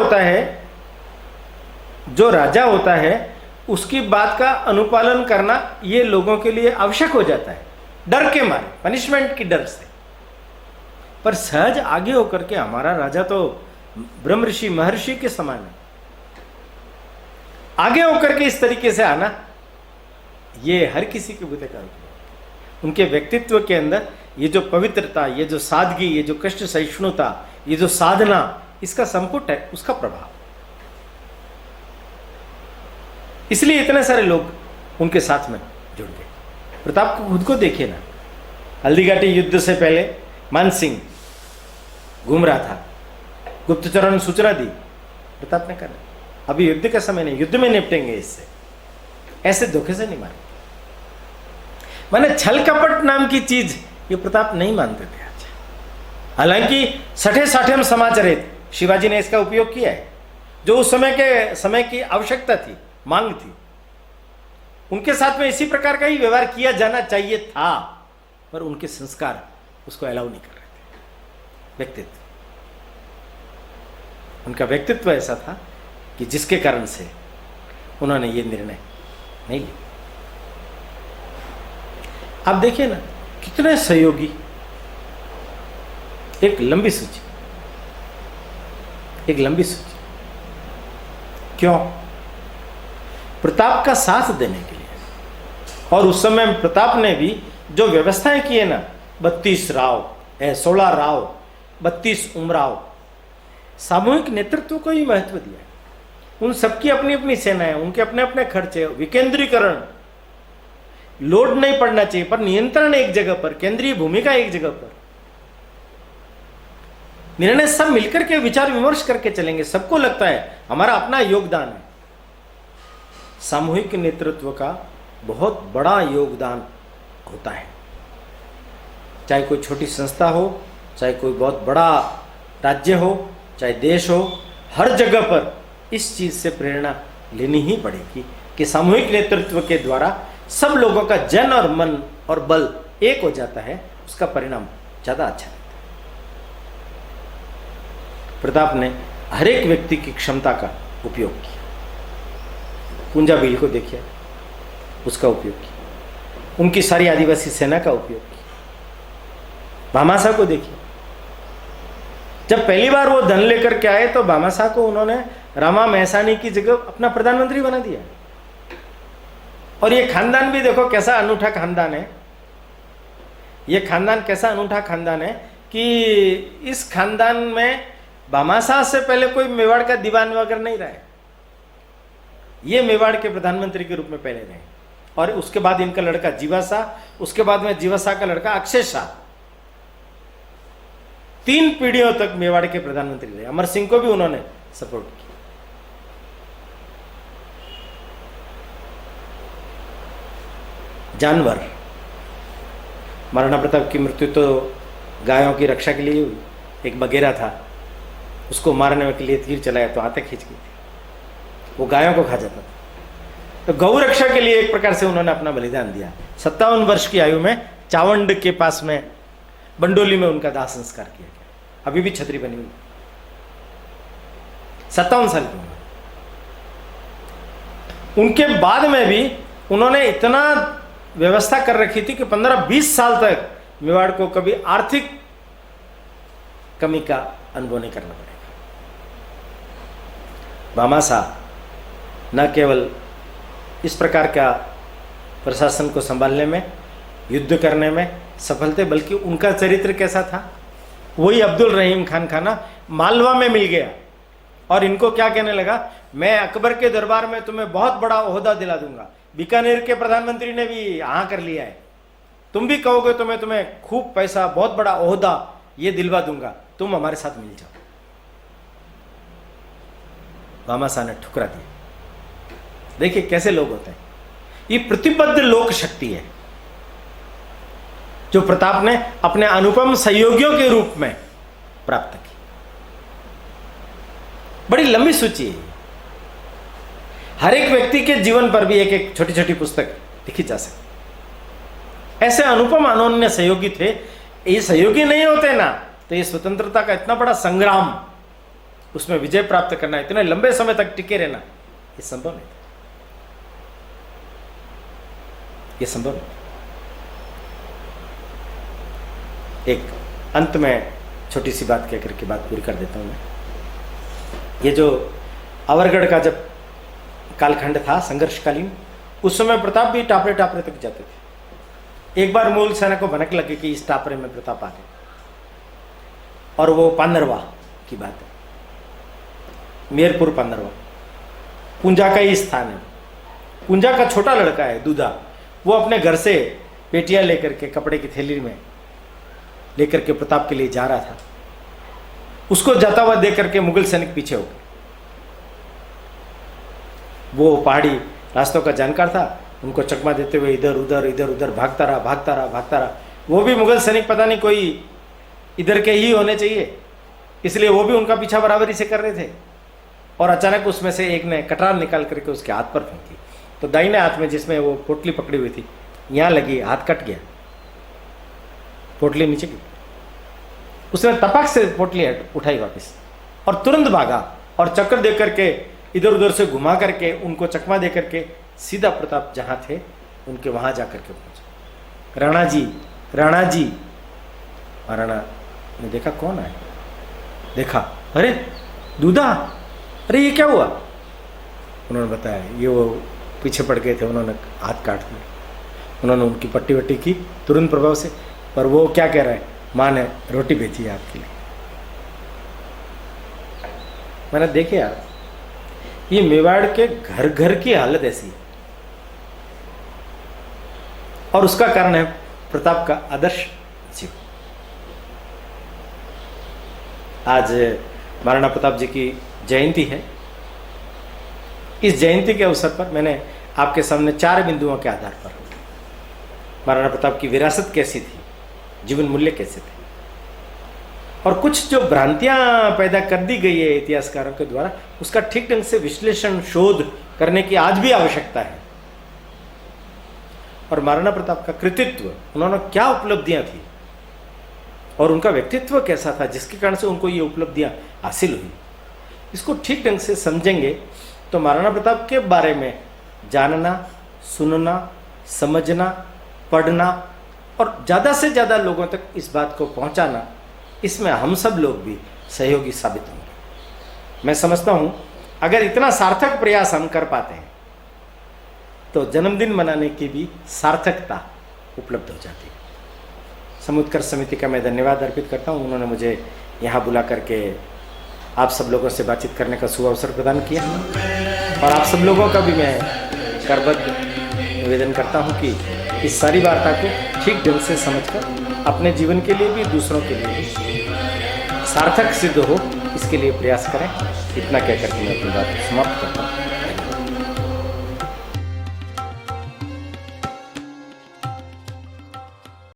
होता है उसकी बात का अनुपालन करना ये लोगों के लिए आवश्यक हो जाता है, डर के मारे, पनिशमेंट की डर से। पर सहज आगे होकर के हमारा राजा तो ब्रह्म ऋषि महर्षि के समान है। आगे होकर के इस तरीके से आना, ये हर किसी के बुते का। उनके व्यक्तित्व के अंदर ये जो पवित्रता, ये जो सादगी, ये जो कष्ट सहिष्णुता, ये जो साधना, इसका संपुट है, उसका प्रभाव। इसलिए इतने सारे लोग उनके साथ में जुड़ गए। प्रताप को खुद को देखिए ना, हल्दीघाटी युद्ध से पहले मान सिंह घूम रहा था, गुप्तचरों ने सूचना दी, प्रताप ने कहा अभी युद्ध का समय नहीं, युद्ध में निपटेंगे इससे, ऐसे धोखे से नहीं मारेंगे। माने छल कपट नाम की चीज ये प्रताप नहीं मानते थे आज। हालांकि सठे साठे समाचारित शिवाजी ने इसका उपयोग किया है, जो उस समय की आवश्यकता थी, मांग थी। उनके साथ में इसी प्रकार का ही व्यवहार किया जाना चाहिए था, पर उनके संस्कार उसको अलाउ नहीं कर रहे थे। व्यक्तित्व, उनका व्यक्तित्व ऐसा था कि जिसके कारण से उन्होंने ये निर्णय नहीं लिया। आप देखिए ना, कितने सहयोगी, एक लंबी सूची। क्यों? प्रताप का साथ देने के लिए। और उस समय प्रताप ने भी जो व्यवस्थाएं की है ना, 32 राव, 16 राव, 32 उमराव, सामूहिक नेतृत्व को ही महत्व दिया। उन सबकी अपनी अपनी सेनाएं, उनके अपने अपने खर्चे, विकेंद्रीकरण, लोड नहीं पड़ना चाहिए, पर नियंत्रण एक जगह पर, केंद्रीय भूमिका एक जगह पर। निर्णय सब मिलकर के विचार विमर्श करके चलेंगे। सबको लगता है हमारा अपना योगदान है। सामूहिक नेतृत्व का बहुत बड़ा योगदान होता है। चाहे कोई छोटी संस्था हो, चाहे कोई बहुत बड़ा राज्य हो, चाहे देश हो, हर जगह पर इस चीज से प्रेरणा लेनी ही पड़ेगी कि सामूहिक नेतृत्व के द्वारा सब लोगों का जन और मन और बल एक हो जाता है, उसका परिणाम ज्यादा अच्छा रहता है। प्रताप ने हर एक व्यक्ति की क्षमता का उपयोग किया। पूंजा भील को देखिए, उसका उपयोग किया। उनकी सारी आदिवासी सेना का उपयोग किया। भामाशाह को देखिए, जब पहली बार वो धन लेकर के आए तो भामाशाह को उन्होंने रामा महसानी की जगह अपना प्रधानमंत्री बना दिया। और ये खानदान भी देखो कैसा अनूठा खानदान है। ये खानदान कैसा अनूठा खानदान है कि इस खानदान में भामाशाह से पहले कोई मेवाड़ का दीवान वगैरह नहीं रहा है। ये मेवाड़ के प्रधानमंत्री के रूप में पहले रहे, और उसके बाद इनका लड़का जीवा शाह, उसके बाद में जीवा शाह का लड़का अक्षय शाह, 3 पीढ़ियों तक मेवाड़ के प्रधानमंत्री रहे। अमर सिंह को भी उन्होंने सपोर्ट किया। जानवर, महाराणा प्रताप की मृत्यु तो गायों की रक्षा के लिए हुई। एक बगेरा था, उसको मारने के लिए तीर चलाया तो आते खींच गई थी, वो गायों को खा जाता था। तो गौ रक्षा के लिए एक प्रकार से उन्होंने अपना बलिदान दिया। 57 वर्ष की आयु में चावंड के पास में बंडोली में उनका दाह संस्कार किया गया। अभी भी छतरी बनी हुई, 57 साल की उम्र। उनके बाद में भी उन्होंने इतना व्यवस्था कर रखी थी कि 15-20 साल तक मेवाड़ को कभी आर्थिक कमी का अनुभव नहीं करना पड़ेगा। भामाशाह न केवल इस प्रकार का प्रशासन को संभालने में, युद्ध करने में सफल थे, बल्कि उनका चरित्र कैसा था, वही अब्दुल रहीम खान खाना मालवा में मिल गया और इनको क्या कहने लगा, मैं अकबर के दरबार में तुम्हें बहुत बड़ा ओहदा दिला दूंगा। बीकानेर के प्रधानमंत्री ने भी हाँ कर लिया है, तुम भी कहोगे तो मैं तुम्हें खूब पैसा, बहुत बड़ा ओहदा ये दिलवा दूंगा, तुम हमारे साथ मिल जाओ। भामाशाह ने ठुकरा दिया। देखिए कैसे लोग होते हैं। ये प्रतिबद्ध लोक शक्ति है जो प्रताप ने अपने अनुपम सहयोगियों के रूप में प्राप्त की। बड़ी लंबी सूची है। हर एक व्यक्ति के जीवन पर भी एक एक छोटी छोटी पुस्तक लिखी जा सकती। ऐसे अनुपम अनन्य सहयोगी थे। ये सहयोगी नहीं होते ना तो ये स्वतंत्रता का इतना बड़ा संग्राम, उसमें विजय प्राप्त करना, इतने लंबे समय तक टिके रहना, ये संभव नहीं था। ये संभव नहीं। एक अंत में छोटी सी बात कहकर के बात पूरी कर देता हूं मैं। ये जो अवरगढ़ का जब कालखंड था संघर्षकालीन, उस समय प्रताप भी टापरे टापरे तक जाते थे। एक बार मूल सेना को भनक लगी कि इस टापरे में प्रताप आ गए, और वो पांदरवा की बात है, मेरपुर पांदरवा, पूंजा का ही स्थान है। पूंजा का छोटा लड़का है दूधा, वो अपने घर से पेटियां लेकर के, कपड़े की थैली में लेकर के प्रताप के लिए जा रहा था। उसको जाता हुआ देख करके मुगल सैनिक पीछे हो गए। वो पहाड़ी रास्तों का जानकार था, उनको चकमा देते हुए इधर उधर भागता रहा। वो भी मुगल सैनिक पता नहीं कोई इधर के ही होने चाहिए, इसलिए वो भी उनका पीछा बराबरी से कर रहे थे। और अचानक उसमें से एक ने कटार निकाल करके उसके हाथ पर फेंकी, तो दाहिने हाथ में जिसमें वो पोटली पकड़ी हुई थी यहां लगी, हाथ कट गया, पोटली नीचे गिरी। उसने तपाक से पोटली उठाई वापस और तुरंत भागा, और चक्कर दे करके इधर उधर से घुमा करके उनको चकमा दे करके सीधा प्रताप जहां थे उनके वहां जाकर के पहुंचा। राणा जी। महाराणा ने देखा कौन आए, देखा अरे दूधा, अरे ये क्या हुआ। उन्होंने बताया ये वो पीछे पड़ गए थे, उन्होंने हाथ काट दिया। उन्होंने उनकी पट्टी वट्टी की तुरंत प्रभाव से, पर वो क्या कह रहा है, माँ ने रोटी बेची है आपके लिए। मैंने देखे यार, ये मेवाड़ के घर घर की हालत ऐसी है, और उसका कारण है प्रताप का आदर्श जीवन। आज महाराणा प्रताप जी की जयंती है। इस जयंती के अवसर पर मैंने आपके सामने 4 बिंदुओं के आधार पर महाराणा प्रताप की विरासत कैसी थी, जीवन मूल्य कैसे थे, और कुछ जो भ्रांतियां पैदा कर दी गई है इतिहासकारों के द्वारा, उसका ठीक ढंग से विश्लेषण, शोध करने की आज भी आवश्यकता है। और महाराणा प्रताप का कृतित्व, उन्होंने क्या उपलब्धियां थी और उनका व्यक्तित्व कैसा था जिसके कारण से उनको ये उपलब्धियां हासिल हुई, इसको ठीक ढंग से समझेंगे तो महाराणा प्रताप के बारे में जानना, सुनना, समझना, पढ़ना और ज़्यादा से ज़्यादा लोगों तक इस बात को पहुंचाना, इसमें हम सब लोग भी सहयोगी साबित होंगे। मैं समझता हूं अगर इतना सार्थक प्रयास हम कर पाते हैं तो जन्मदिन मनाने की भी सार्थकता उपलब्ध हो जाती है। समुत्कर्ष समिति का मैं धन्यवाद अर्पित करता हूं, उन्होंने मुझे यहाँ बुला करके आप सब लोगों से बातचीत करने का शुभ अवसर प्रदान किया और आप सब लोगों का भी मैं करबद्ध निवेदन करता हूँ कि इस सारी वार्ता को ठीक ढंग से समझकर अपने जीवन के लिए भी दूसरों के लिए भी सार्थक सिद्ध हो इसके लिए प्रयास करें। इतना कहकर के मैं अपनी बात को समाप्त करता हूँ।